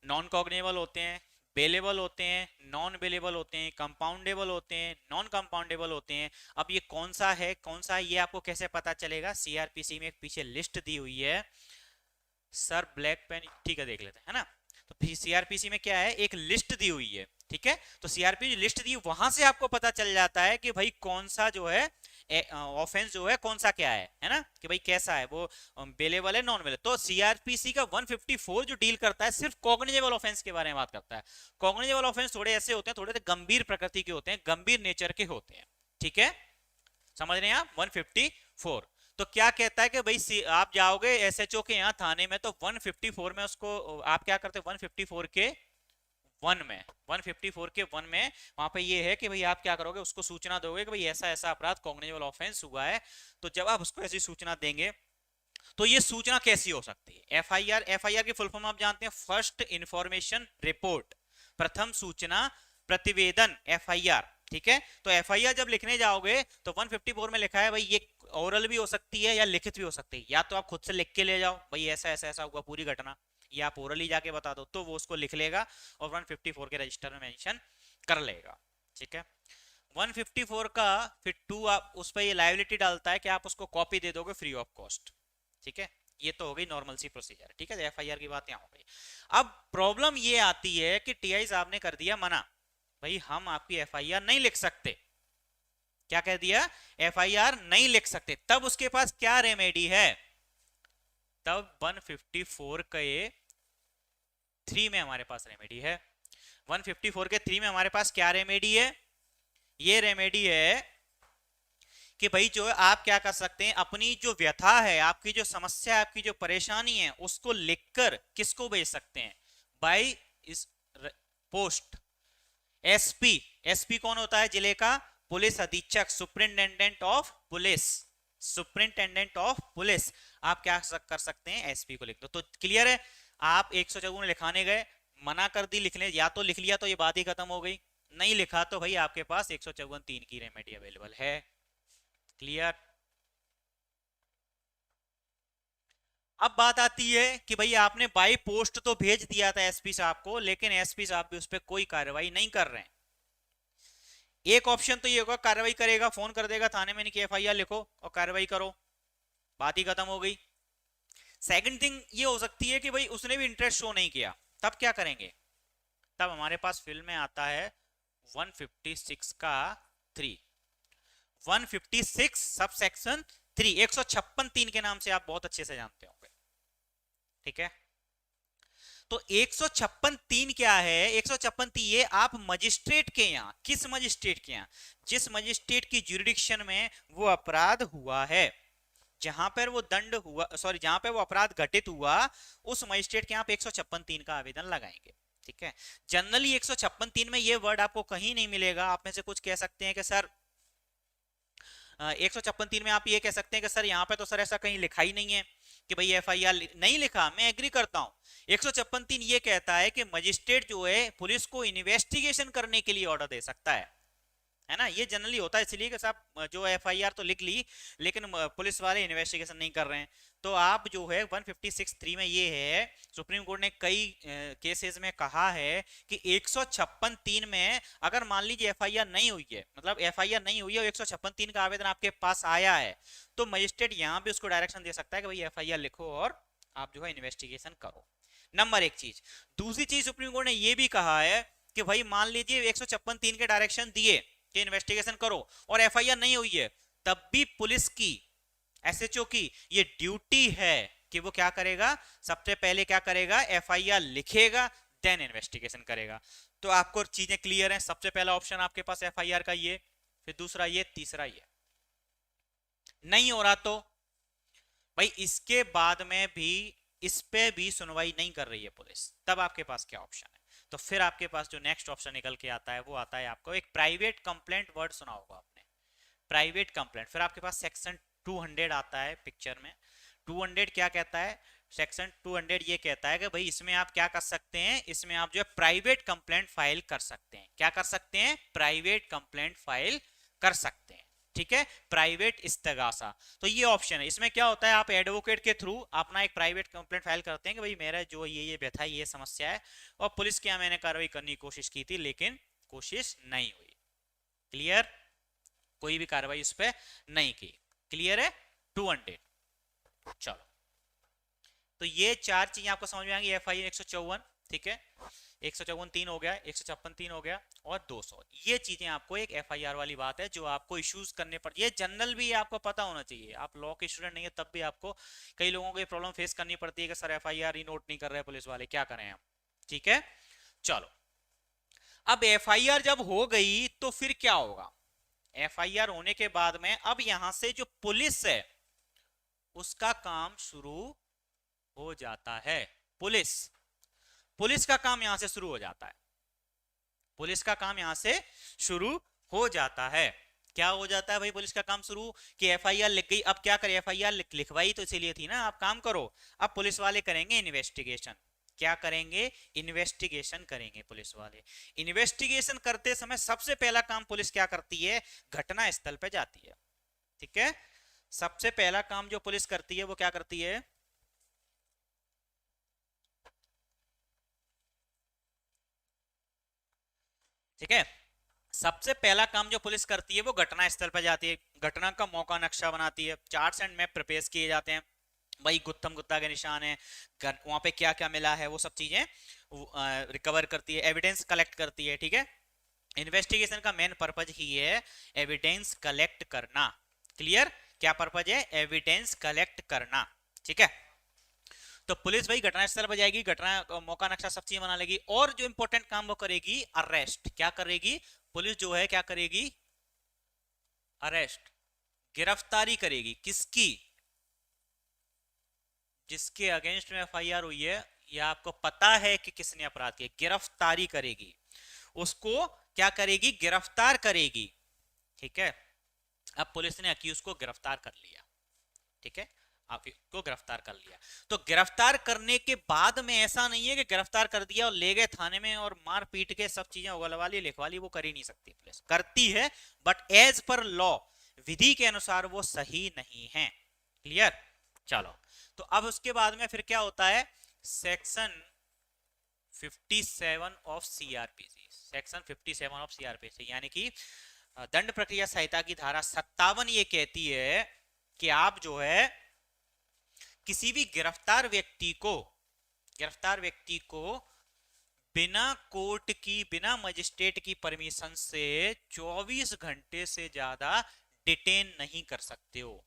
[SPEAKER 1] नॉन कॉग्निजेबल होते हैं, बेलेबल होते हैं, नॉन बेलेबल होते हैं, कंपाउंडेबल होते हैं, नॉन कंपाउंडेबल होते हैं। अब ये कौन सा है कौन सा है, ये आपको कैसे पता चलेगा, सीआरपीसी में एक पीछे लिस्ट दी हुई है, सर ब्लैक पेन, ठीक है, देख लेते हैं, है ना। तो सीआरपीसी में क्या है, एक लिस्ट दी हुई है, ठीक है, तो सीआरपीसी लिस्ट दी, वहां से आपको पता चल जाता है कि भाई कौन सा जो है ऑफेंस जो है कौन सा क्या है ना, कि भाई कैसा है वो, बेलेबल है, नॉन बेलेबल। तो सीआरपीसी का 154 जो डील करता है सिर्फ कॉग्निजेबल ऑफेंस के बारे में बात करता है। कॉग्निजेबल ऑफेंस थोड़े ऐसे होते हैं, थोड़े से गंभीर प्रकृति के होते हैं, गंभीर नेचर के होते हैं। ठीक है, समझ रहे हैं आप, 154। तो क्या कहता है कि भाई आप जाओगे एसएचओ के यहाँ थाने में, तो 154 में उसको आप क्या करते हैं, 154 के 1 में, 154 के 1 में वहां पे ये है कि भाई आप क्या करोगे, उसको सूचना दोगे कि भाई ऐसा ऐसा अपराध कॉग्निजेबल ऑफेंस हुआ है। तो जब आप उसको ऐसी सूचना देंगे, तो ये सूचना कैसी हो सकती है, एफआईआर, एफआईआर की फुल फॉर्म आप जानते हैं, फर्स्ट इंफॉर्मेशन रिपोर्ट, प्रथम सूचना प्रतिवेदन, एफआईआर। ठीक है, तो एफआईआर जब लिखने जाओगे तो 154 में लिखा है भाई ये ओरल भी हो सकती है या लिखित भी हो सकती है, या तो आप खुद से लिख के ले जाओ भाई ऐसा ऐसा ऐसा हुआ पूरी घटना, या आप ओरली जाके बता दो, तो वो उसको लिख लेगा और 154 के रजिस्टर में मेंशन कर लेगा। ठीक है, 154 का फिर 2 आप उस पर ये लायबिलिटी डालता है कि आप उसको कॉपी दे दोगे फ्री ऑफ कॉस्ट। ठीक है, ये तो हो गई नॉर्मल सी प्रोसीजर। ठीक है, एफआईआर की बात यहाँ हो गई। अब प्रॉब्लम ये आती है कि टीआई साहब ने कर दिया मना, भाई हम आपकी एफआईआर नहीं लिख सकते। क्या कह दिया, एफआईआर नहीं लिख सकते। तब उसके पास क्या रेमेडी है, तब 154 के 3 में हमारे पास रेमेडी है। 154 के 3 में हमारे पास क्या रेमेडी है, ये रेमेडी है कि भाई जो है आप क्या कर सकते हैं, अपनी जो व्यथा है, आपकी जो समस्या है, आपकी जो परेशानी है, उसको लिखकर किसको भेज सकते हैं, बाय इस पोस्ट। एसपी, एसपी कौन होता है, जिले का पुलिस अधीक्षक, superintendent of police, superintendent of police. आप क्या कर सकते हैं, एसपी को लिख दो। तो क्लियर है, आप 154 लिखाने गए, मना कर दी लिखने, या तो लिख लिया तो ये बात ही खत्म हो गई, नहीं लिखा तो भाई आपके पास 154(3) की रेमेडी अवेलेबल है। क्लियर। अब बात आती है कि भाई आपने बाई पोस्ट तो भेज दिया था एसपी साहब को, लेकिन एसपी साहब भी उस पर कोई कार्रवाई नहीं कर रहे हैं। एक ऑप्शन तो ये होगा कार्रवाई करेगा, फोन कर देगा थाने में, नहीं कि एफआईआर लिखो और कार्रवाई करो, बात ही खत्म हो गई। सेकंड थिंग ये हो सकती है कि भाई उसने भी इंटरेस्ट शो नहीं किया, तब क्या करेंगे? तब हमारे पास फिल्म में आता है 156 का 3, 156 सब सेक्शन 3, 156(3) के नाम से आप बहुत अच्छे से जानते होंगे। ठीक है, तो 156(3) क्या है? 156(3) ये आप मजिस्ट्रेट के यहाँ, किस मजिस्ट्रेट के यहाँ? जिस मजिस्ट्रेट की ज्यूरिडिक्शन में वो अपराध हुआ है, जहां पर वो दंड हुआ, सॉरी जहां पर वो अपराध घटित हुआ, उस मजिस्ट्रेट के यहाँ आप 156(3) का आवेदन लगाएंगे। ठीक है, जनरली 156(3) में ये वर्ड आपको कहीं नहीं मिलेगा। आप में से कुछ कह सकते हैं कि सर 156(3) में आप ये कह सकते हैं कि सर यहाँ पे तो सर ऐसा कहीं लिखा ही नहीं है कि भाई एफआईआर नहीं लिखा। मैं एग्री करता हूँ, 156(3) ये कहता है कि मजिस्ट्रेट जो है पुलिस को इन्वेस्टिगेशन करने के लिए ऑर्डर दे सकता है ना। ये जनरली होता है, इसलिए कि साहब जो एफआईआर तो लिख ली, लेकिन पुलिस वाले इन्वेस्टिगेशन नहीं कर रहे हैं। तो आप जो है 156(3) में ये है, सुप्रीम कोर्ट ने कई केसेस में कहा है कि 156(3) में अगर मान लीजिए एफआईआर नहीं हुई है, मतलब एफआईआर नहीं हुई है और 156(3) का आवेदन आपके पास आया है, तो मजिस्ट्रेट यहां भी उसको डायरेक्शन दे सकता है कि भाई एफआईआर लिखो और आप जो है इन्वेस्टिगेशन करो। नंबर एक चीज। दूसरी चीज, सुप्रीम कोर्ट ने यह भी कहा है कि भाई मान लीजिए 156(3) के डायरेक्शन दिए कि इन्वेस्टिगेशन करो और एफआईआर नहीं हुई है, तब भी पुलिस की, एसएचओ की ये ड्यूटी है कि वो क्या करेगा, सबसे पहले क्या करेगा, एफआईआर लिखेगा, देन इन्वेस्टिगेशन करेगा। तो आपको चीजें क्लियर हैं? सबसे पहला ऑप्शन आपके पास एफआईआर का ये, फिर दूसरा ये, तीसरा ये। नहीं हो रहा तो भाई इसके बाद में भी इस पे भी सुनवाई नहीं कर रही है पुलिस, तब आपके पास क्या ऑप्शन है? तो फिर आपके पास जो नेक्स्ट ऑप्शन निकल के आता है वो आता है आपको एक प्राइवेट कंप्लेंट, वर्ड सुना होगा आपने, प्राइवेट कंप्लेंट। फिर आपके पास सेक्शन 200 आता है पिक्चर में। 200 क्या कहता है? सेक्शन 200 ये कहता है कि भाई इसमें आप क्या कर सकते हैं, इसमें आप जो है प्राइवेट कंप्लेंट फाइल कर सकते हैं। क्या कर सकते हैं? प्राइवेट कंप्लेंट फाइल कर सकते हैं। ठीक है, प्राइवेट इस्तगासा। तो ये ऑप्शन है। इसमें क्या होता है, आप एडवोकेट के थ्रू अपना एक प्राइवेट कंप्लेंट फाइल करते हैं कि भाई मेरा जो ये व्यथा है, ये समस्या है, और पुलिस के यहाँ मैंने कार्रवाई करने की कोशिश की थी लेकिन कोशिश नहीं हुई। क्लियर? कोई भी कार्रवाई उस पर नहीं की। क्लियर है? 200। चलो, तो ये चार चीजें आपको समझ में आएंगी। एफआईआर 154, ठीक है, 154(3) हो गया, 156(3) हो गया, और 200। ये चीजें आपको एक एफआईआर वाली बात है जो आपको इश्यूज करने पर, ये जनरल भी आपको पता होना चाहिए। आप लॉ के स्टूडेंट नहीं है तब भी आपको, कई लोगों को ये प्रॉब्लम फेस करनी पड़ती है कि सर एफआईआर ही नोट नहीं कर रहे पुलिस वाले, क्या करें हम? ठीक है, चलो। अब एफआईआर जब हो गई तो फिर क्या होगा? एफआईआर होने के बाद में अब यहां से जो पुलिस है उसका काम शुरू हो जाता है। पुलिस पुलिस का काम यहां से शुरू हो जाता है। पुलिस का काम यहां से शुरू हो जाता है। क्या हो जाता है भाई पुलिस का काम शुरू? कि एफआईआर लिख गई, अब क्या करें? एफआईआर लिखवाई तो इसीलिए थी ना, आप काम करो। अब पुलिस वाले करेंगे इन्वेस्टिगेशन। क्या करेंगे? इन्वेस्टिगेशन करेंगे पुलिस वाले। इन्वेस्टिगेशन करते समय सबसे पहला काम पुलिस क्या करती है? घटना स्थल पे जाती है। ठीक है, सबसे पहला काम जो पुलिस करती है वो क्या करती है? ठीक है, सबसे पहला काम जो पुलिस करती है वो घटना स्थल पर जाती है, घटना का मौका नक्शा बनाती है, चार्ट्स एंड मैप प्रिपेयर किए जाते हैं, भाई गुत्थम गुत्ता के निशान है, वहां पे क्या क्या मिला है, वो सब चीजें रिकवर करती है, एविडेंस कलेक्ट करती है। ठीक है, इन्वेस्टिगेशन का मेन पर्पज ही है एविडेंस कलेक्ट करना। क्लियर? क्या पर्पज है? एविडेंस कलेक्ट करना। ठीक है, तो पुलिस भाई घटनास्थल पर जाएगी, घटना मौका नक्शा सब चीज बना लेगी, और जो इंपॉर्टेंट काम वो करेगी अरेस्ट। क्या करेगी पुलिस? जो है क्या करेगी? अरेस्ट, गिरफ्तारी करेगी। किसकी? जिसके अगेंस्ट में एफआईआर हुई है या आपको पता है कि किसने अपराध किया, गिरफ्तारी करेगी। उसको क्या करेगी? गिरफ्तार करेगी। ठीक है, अब पुलिस ने अक्यूज को गिरफ्तार कर लिया। ठीक है, आप इसको गिरफ्तार कर लिया। तो गिरफ्तार करने के बाद में ऐसा नहीं है कि गिरफ्तार कर दिया और ले गए थाने में और मार पीट के सब चीजें उगलवा ली लिखवा ली, वो कर ही नहीं सकती पुलिस। करती है बट एज पर लॉ, विधि के अनुसार वो सही नहीं है। क्लियर? चलो, तो अब उसके बाद में फिर क्या होता है, section 57 of CrPC, section 57 of CrPC यानी कि दंड प्रक्रिया संहिता की धारा 57 ये कहती है कि आप जो है किसी भी गिरफ्तार व्यक्ति को बिना कोर्ट की, बिना मजिस्ट्रेट की परमिशन से 24 घंटे से ज्यादा डिटेन नहीं कर सकते हो,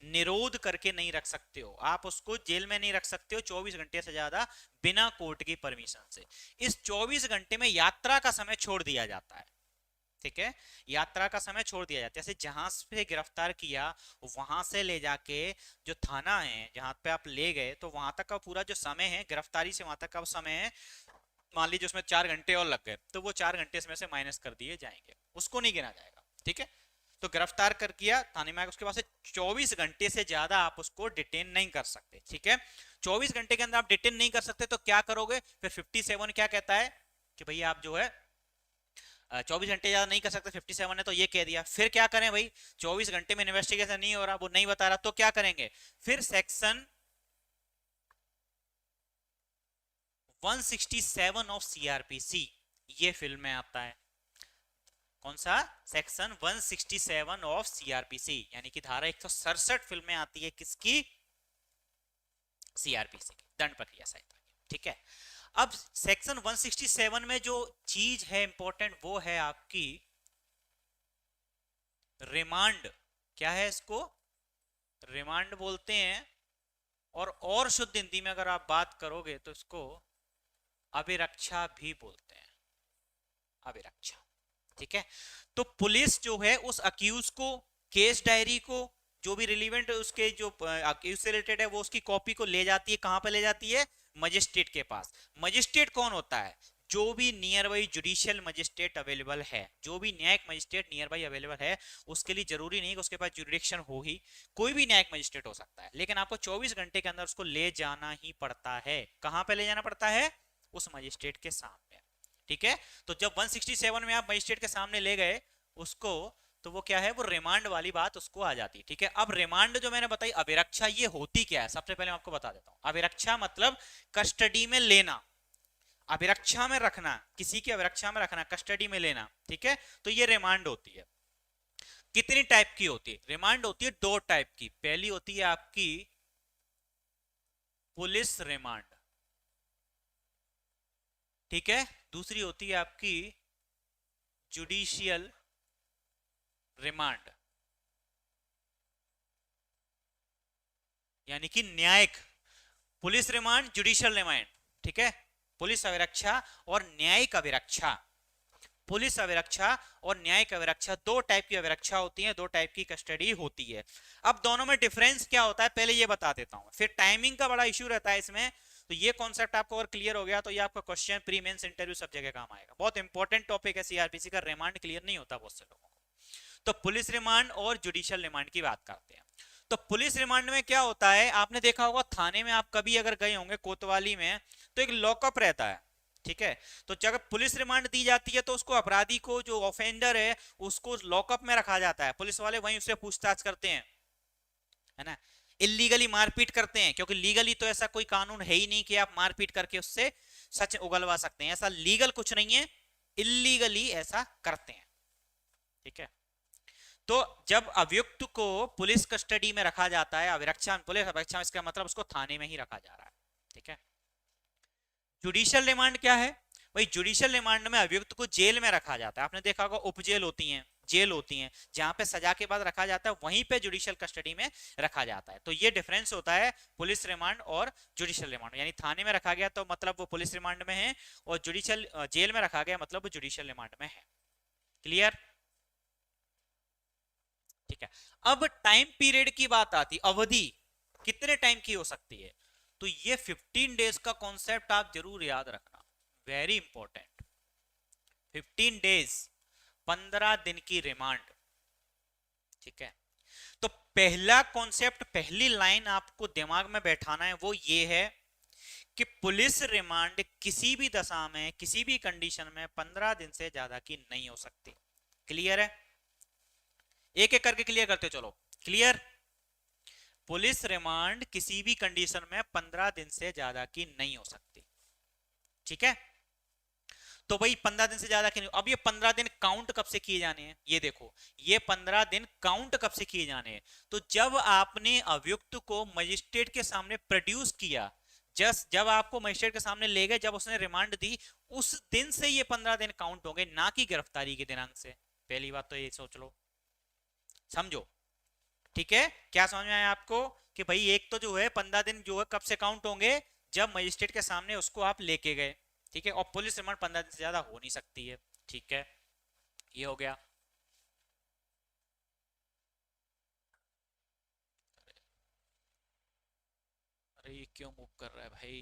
[SPEAKER 1] निरोध करके नहीं रख सकते हो, आप उसको जेल में नहीं रख सकते हो 24 घंटे से ज्यादा बिना कोर्ट की परमिशन से। इस 24 घंटे में यात्रा का समय छोड़ दिया जाता है। ठीक है, यात्रा का समय छोड़ दिया जाता है। जैसे जहां से गिरफ्तार किया वहां से ले जाके जो थाना है जहां पे आप ले गए, तो वहां तक का पूरा जो समय है गिरफ्तारी से वहां तक का समय है, मान लीजिए उसमें 4 घंटे और लग गए, तो वो 4 घंटे इसमें से माइनस कर दिए जाएंगे, उसको नहीं गिना जाएगा। ठीक है, तो गिरफ्तार कर किया थाने में, उसके बाद से 24 घंटे से ज्यादा आप उसको डिटेन नहीं कर सकते। ठीक है, 24 घंटे के अंदर आप डिटेन नहीं कर सकते, तो क्या करोगे फिर? 57 क्या कहता है कि भाई आप जो है 24 घंटे ज्यादा नहीं कर सकते, 57 ने तो ये कह दिया। फिर क्या करें भाई, 24 घंटे में इन्वेस्टिगेशन नहीं हो रहा, वो नहीं बता रहा, तो क्या करेंगे? फिर सेक्शन 167 ऑफ सीआरपीसी ये फिल्म में आता है। कौन सा? सेक्शन 167 ऑफ सीआरपीसी यानी कि धारा 167 फिल्म में आती है, किसकी? सीआरपीसी की, दंड प्रक्रिया संहिता की। ठीक है, अब सेक्शन 167 में जो चीज है इंपॉर्टेंट वो है आपकी रिमांड। क्या है इसको? रिमांड बोलते हैं, और शुद्ध हिंदी में अगर आप बात करोगे तो इसको अभिरक्षा भी बोलते हैं, अभिरक्षा। ठीक है, तो पुलिस जो है उस अक्यूज को, केस डायरी को, जो भी रिलीवेंट उसके जो अक्यूज से रिलेटेड है वो उसकी कॉपी को ले जाती है। कहां पे ले जाती है? मजिस्ट्रेट के पास। मजिस्ट्रेट कौन होता है? जो भी near by judicial magistrate available है, जो भी न्यायिक मजिस्ट्रेट नियर बाई अवेलेबल है। उसके लिए जरूरी नहीं कि उसके पास जुडिक्शन हो ही, कोई भी न्यायिक मजिस्ट्रेट हो सकता है, लेकिन आपको 24 घंटे के अंदर उसको ले जाना ही पड़ता है। कहां पे ले जाना पड़ता है? उस मजिस्ट्रेट के सामने। ठीक है, तो जब 167 में आप मजिस्ट्रेट के सामने ले गए उसको, तो वो क्या है, वो रिमांड वाली बात उसको आ जाती है। ठीक है, अब रिमांड जो मैंने बताई अभिरक्षा, ये होती क्या है? सबसे पहले मैं आपको बता देता हूं। अभिरक्षा मतलब कस्टडी में लेना, अभिरक्षा में रखना, किसी की अभिरक्षा में रखना, कस्टडी में लेना। ठीक है, तो ये रिमांड होती है। कितनी टाइप की होती है रिमांड? होती है 2 टाइप की। पहली होती है आपकी पुलिस रिमांड, ठीक है, दूसरी होती है आपकी जुडिशियल रिमांड यानी कि न्यायिक। Police remand, judicial remand. ठीक है, पुलिस अभिरक्षा और न्यायिक अभिरक्षा। पुलिस अभिरक्षा और न्यायिक अभिरक्षा, 2 टाइप की अभिरक्षा होती है, 2 टाइप की कस्टडी होती है। अब दोनों में डिफरेंस क्या होता है पहले ये बता देता हूं, फिर टाइमिंग का बड़ा इश्यू रहता है इसमें। तो ये कॉन्सेप्ट आपको अगर क्लियर हो गया तो ये आपका क्वेश्चन प्री मेंस इंटरव्यू सब जगह काम आएगा। बहुत इंपॉर्टेंट टॉपिक है सीआरपीसी का, रिमांड क्लियर नहीं होता बहुत से लोगों को। तो पुलिस रिमांड और जुडिशियल रिमांड की बात करते हैं। तो पुलिस रिमांड में क्या होता है, आपने देखा होगा थाने में आप कभी अगर गए होंगे कोतवाली में, तो एक लॉकअप रहता है। ठीक है, तो जब पुलिस रिमांड दी जाती है तो उसको, अपराधी को, जो ऑफेंडर है उसको लॉकअप में रखा जाता है। पुलिस वाले वहीं उससे पूछताछ करते हैं, है ना। इलीगली मारपीट करते हैं, क्योंकि लीगली तो ऐसा कोई कानून है ही नहीं कि आप मारपीट करके उससे सच उगलवा सकते हैं। ऐसा लीगल कुछ नहीं है, इलीगली ऐसा करते हैं। ठीक है, तो जब अभियुक्त को पुलिस कस्टडी में रखा जाता है, अभिरक्षा पुलिस अभिरक्षा, इसका मतलब उसको थाने में ही रखा जा रहा है। ठीक है, जुडिशियल रिमांड क्या है भाई? जुडिशियल रिमांड में अभियुक्त को जेल में रखा जाता है। आपने देखा होगा उपजेल होती हैं, जेल होती हैं, जहां पे सजा के बाद रखा जाता है, वहीं पे जुडिशियल कस्टडी में रखा जाता है। तो ये डिफरेंस होता है पुलिस रिमांड और जुडिशियल रिमांड। यानी थाने में रखा गया तो मतलब वो पुलिस रिमांड में है, और जुडिशियल जेल में रखा गया मतलब वो जुडिशियल रिमांड में है। क्लियर? ठीक है, अब टाइम पीरियड की बात आती, अवधि कितने टाइम की हो सकती है? तो ये 15 डेज का कॉन्सेप्ट आप जरूर याद रखना, वेरी इंपॉर्टेंट। 15 डेज, 15 दिन की रिमांड। ठीक है, तो पहला कॉन्सेप्ट, पहली लाइन आपको दिमाग में बैठाना है वो ये है कि पुलिस रिमांड किसी भी दशा में, किसी भी कंडीशन में 15 दिन से ज्यादा की नहीं हो सकती। क्लियर है? एक एक करके क्लियर करते चलो। क्लियर? पुलिस रिमांड किसी भी कंडीशन में 15 दिन से ज्यादा की नहीं हो सकती। ठीक है? तो भाई 15 दिन से ज्यादा की नहीं। अब ये 15 दिन काउंट कब से किए जाने हैं? ये देखो, ये 15 दिन काउंट कब से किए जाने हैं? तो जब आपने अभियुक्त को मजिस्ट्रेट के सामने प्रोड्यूस किया, जब आपको मजिस्ट्रेट के सामने ले गए, जब उसने रिमांड दी, उस दिन से ये 15 दिन काउंट होंगे, ना कि गिरफ्तारी के दिनांक से। पहली बात तो ये सोच लो, समझो। ठीक है? क्या समझ में आया आपको कि भाई एक तो जो है 15 दिन जो है कब से काउंट होंगे? जब मजिस्ट्रेट के सामने उसको आप लेके गए। ठीक है? और पुलिस रिमांड 15 दिन से ज्यादा हो नहीं सकती है। ठीक है? ये हो गया। अरे ये क्यों मूव कर रहा है भाई?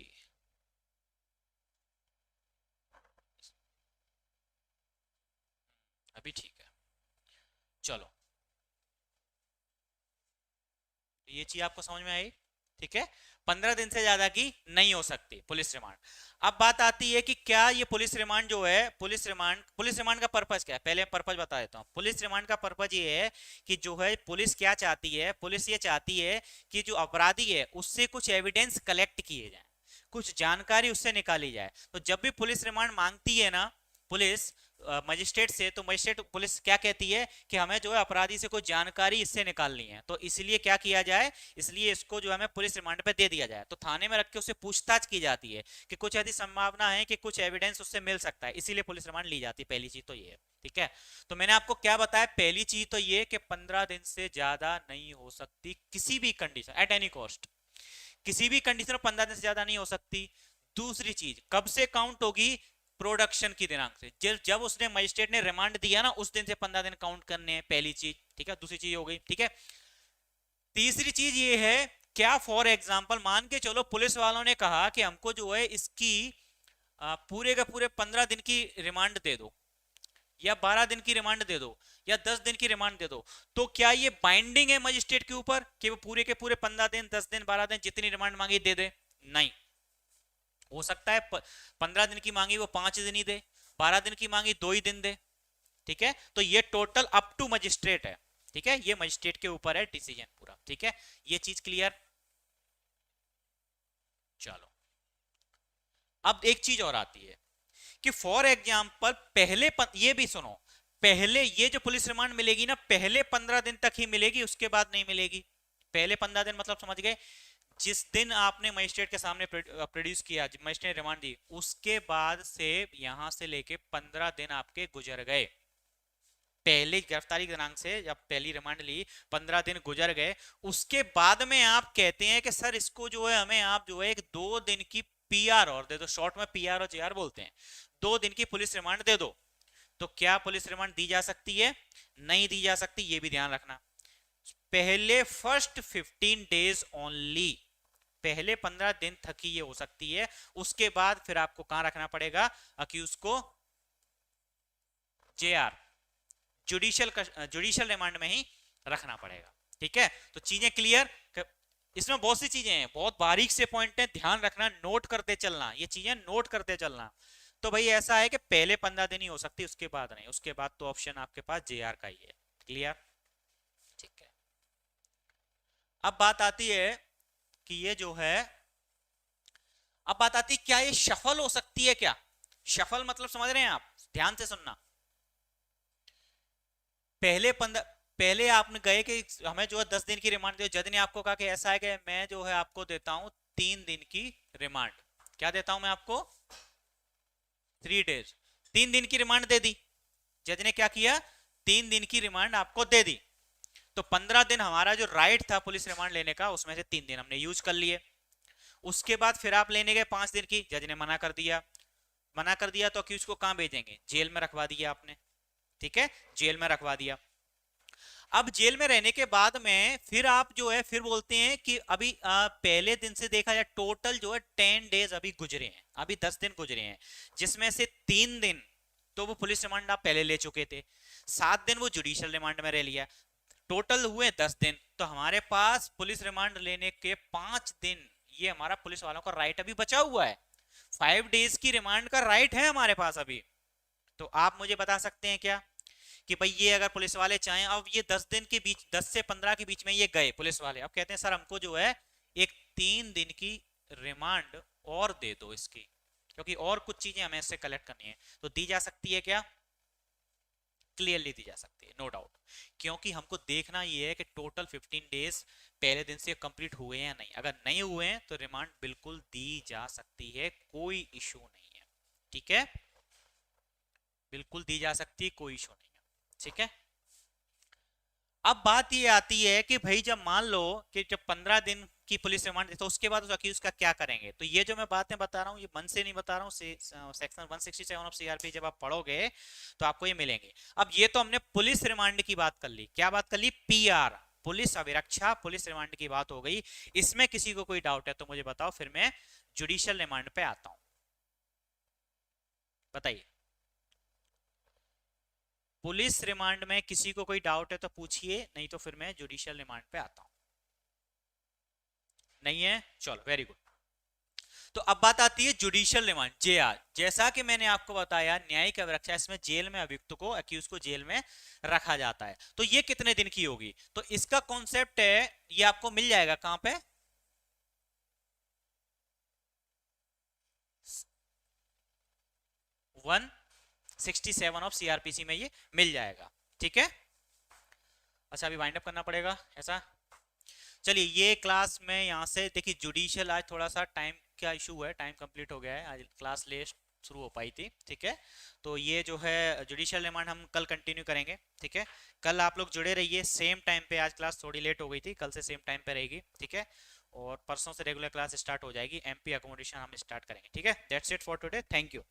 [SPEAKER 1] अभी ठीक है, चलो। ये चीज आपको समझ में आई? ठीक है? 15 दिन से ज्यादा की नहीं हो सकती पुलिस रिमांड। अब बात आती है कि क्या ये पुलिस रिमांड जो है, पुलिस रिमांड का पर्पस क्या है? पहले पर्पस बता देता हूं। पुलिस रिमांड का पर्पस ये है कि जो है पुलिस क्या चाहती है, पुलिस ये चाहती है कि जो अपराधी है उससे कुछ एविडेंस कलेक्ट किए जाए, कुछ जानकारी उससे निकाली जाए। तो जब भी पुलिस रिमांड मांगती है ना पुलिस मजिस्ट्रेट से, तो मजिस्ट्रेट पुलिस क्या कहती है कि हमें जो है अपराधी से कोई जानकारी इससे निकालनी है, तो इसलिए क्या किया जाए, इसलिए इसको जो हमें पुलिस रिमांड पे दे दिया जाए। तो थाने में रख के उससे पूछताछ की जाती है कि कुछ ऐसी संभावना है कि कुछ एविडेंस उससे मिल सकता है, इसीलिए पुलिस रिमांड ली जाती है। पहली चीज तो ये है। ठीक है? तो मैंने आपको क्या बताया? पहली चीज तो ये कि 15 दिन से ज्यादा नहीं हो सकती किसी भी कंडीशन, एट एनी कॉस्ट। किसी भी कंडीशन में 15 दिन से ज्यादा नहीं हो सकती। दूसरी चीज, कब से काउंट होगी? प्रोडक्शन की दिनांक से। जब उसने मजिस्ट्रेट ने रिमांड दिया ना, उस दिन से 15 दिन काउंट करने हैं। पहली चीज। ठीक है? दूसरी चीज हो गई। ठीक है? तीसरी चीज ये है, क्या फॉर एग्जाम्पल मान के चलो पुलिस वालों ने कहा कि हमको जो है इसकी पूरे का पूरे 15 दिन की रिमांड दे दो, या 12 दिन की रिमांड दे दो, या 10 दिन की रिमांड दे दो, तो क्या ये बाइंडिंग है मजिस्ट्रेट के ऊपर कि वो पूरे के पूरे 15 दिन, 10 दिन, 12 दिन जितनी रिमांड मांगी दे दे? नहीं। हो सकता है 15 दिन की मांगी वो 5 दिन ही दे, 12 दिन की मांगी 2 ही दिन दे। ठीक है? तो ये टोटल अप टू मजिस्ट्रेट है। ठीक है? ये मजिस्ट्रेट के ऊपर है डिसीजन पूरा। ठीक है? ये चीज क्लियर? चलो, अब एक चीज और आती है कि फॉर एग्जाम्पल ये भी सुनो, पहले ये जो पुलिस रिमांड मिलेगी ना, पहले 15 दिन तक ही मिलेगी, उसके बाद नहीं मिलेगी। पहले 15 दिन मतलब समझ गए? जिस दिन आपने मजिस्ट्रेट के सामने प्रोड्यूस किया, मजिस्ट्रेट ने रिमांड दी, उसके बाद से यहां से लेके 15 दिन आपके गुजर गए। पहले गिरफ्तारी दिनांक से जब पहली रिमांड ली, 15 दिन गुजर गए, उसके बाद में आप कहते हैं कि सर इसको जो है हमें आप जो है एक 2 दिन की पीआर और दे दो। शॉर्ट में पीआर और जेआर बोलते हैं। 2 दिन की पुलिस रिमांड दे दो। तो क्या पुलिस रिमांड दी जा सकती है? नहीं दी जा सकती। ये भी ध्यान रखना। पहले फर्स्ट 15 डेज ओनली, पहले 15 दिन तक ही ये हो सकती है। उसके बाद फिर आपको कहां रखना पड़ेगा? अक्यूज को जेआर, जुडिशियल रिमांड में ही रखना पड़ेगा। ठीक है? तो चीजें क्लियर? इसमें बहुत सी चीजें हैं, बहुत बारीक से पॉइंट है, ध्यान रखना, नोट करते चलना, ये चीजें नोट करते चलना। तो भाई ऐसा है कि पहले 15 दिन ही हो सकती, उसके बाद नहीं। उसके बाद तो ऑप्शन आपके पास जेआर का ही है। क्लियर? ठीक है। अब बात आती है कि ये जो है, अब बात आती है क्या ये शफल हो सकती है? क्या शफल मतलब समझ रहे हैं आप? ध्यान से सुनना। पहले आपने गए कि हमें जो है 10 दिन की रिमांड दे, जज ने आपको कहा कि ऐसा है कि मैं जो है आपको देता हूं 3 दिन की रिमांड। क्या देता हूं मैं आपको? 3 डेज। 3 दिन की रिमांड दे दी। जज ने क्या किया? 3 दिन की रिमांड आपको दे दी। तो 15 दिन हमारा जो राइट था पुलिस रिमांड लेने का, उसमें से 3 दिन हमने यूज कर लिए। उसके बाद फिर आप लेने गए 5 दिन की, जज ने मना कर दिया। मना कर दिया तो अक्यूज को कहां भेजेंगे? जेल में रखवा दिया आपने। ठीक है? जेल में रखवा दिया। अब जेल में रहने के बाद में फिर आप जो है फिर बोलते हैं कि अभी पहले दिन से देखा जाए टोटल जो है 10 डेज अभी गुजरे हैं, अभी 10 दिन गुजरे हैं, जिसमें से 3 दिन तो वो पुलिस रिमांड आप पहले ले चुके थे, 7 दिन वो जुडिशियल रिमांड में रह लिया, टोटल हुए 10 दिन, तो हमारे पास पुलिस रिमांड लेने के 5 दिन, ये हमारा पुलिस वालों का राइट अभी बचा हुआ है। 5 डेज की रिमांड का राइट है हमारे पास अभी। तो आप मुझे बता सकते हैं क्या कि भाई ये अगर पुलिस वाले चाहें, अब ये 10 दिन के बीच, 10 से 15 के बीच में ये गए पुलिस वाले, अब कहते हैं सर हमको जो है एक 3 दिन की रिमांड और दे दो इसकी, क्योंकि और कुछ चीजें हमें इससे कलेक्ट करनी है, तो दी जा सकती है क्या? क्लियरली दी जा सकती है, नो डाउट। क्योंकि हमको देखना ये है कि टोटल 15 डेज पहले दिन से कंप्लीट हुए हैं या नहीं। अगर नहीं हुए हैं तो रिमांड बिल्कुल दी जा सकती है, कोई इशू नहीं है। ठीक है, बिल्कुल दी जा सकती है, कोई इशू नहीं है। ठीक है, अब बात ये आती है कि भाई जब मान लो कि जब 15 दिन की पुलिस रिमांड, तो उसके बाद उस अक्यूज का क्या करेंगे? तो ये जो मैं बातें बता रहा हूँ ये मन से नहीं बता रहा हूँ, सेक्शन 167 ऑफ सीआरपी जब आप पढ़ोगे तो आपको ये मिलेंगे। अब ये तो हमने पुलिस रिमांड की बात कर ली, क्या बात कर ली? पीआर, पुलिस अभिरक्षा, पुलिस रिमांड की बात हो गई। इसमें किसी को कोई डाउट है तो मुझे बताओ, फिर मैं जुडिशियल रिमांड पे आता हूं। बताइए, पुलिस रिमांड में किसी को कोई डाउट है तो पूछिए, नहीं तो फिर मैं जुडिशियल रिमांड पे आता हूं। नहीं है, चलो वेरी गुड। तो अब बात आती है जुडिशियल रिमांड, जेआर। जैसा कि मैंने आपको बताया न्यायिक अभिरक्षा, इसमें जेल में अभियुक्त को, अक्यूज को जेल में रखा जाता है। तो ये कितने दिन की होगी? तो इसका कॉन्सेप्ट है, ये आपको मिल जाएगा कहां पे? 167 ऑफ सीआरपीसी में ये मिल जाएगा। ठीक है, अच्छा अभी वाइंड अप करना पड़ेगा ऐसा। चलिए ये क्लास में यहाँ से देखिए, जुडिशियल आज थोड़ा सा टाइम का इशू है, टाइम कंप्लीट हो गया है, आज क्लास लेट शुरू हो पाई थी। ठीक है, तो ये जो है जुडिशियल रिमांड हम कल कंटिन्यू करेंगे। ठीक है, कल आप लोग जुड़े रहिए सेम टाइम पे, आज क्लास थोड़ी लेट हो गई थी, कल से सेम टाइम पे रहेगी। ठीक है, और परसों से रेगुलर क्लास स्टार्ट हो जाएगी, एमपी अकोमोडेशन हम स्टार्ट करेंगे। ठीक है, that's it for today, thank you.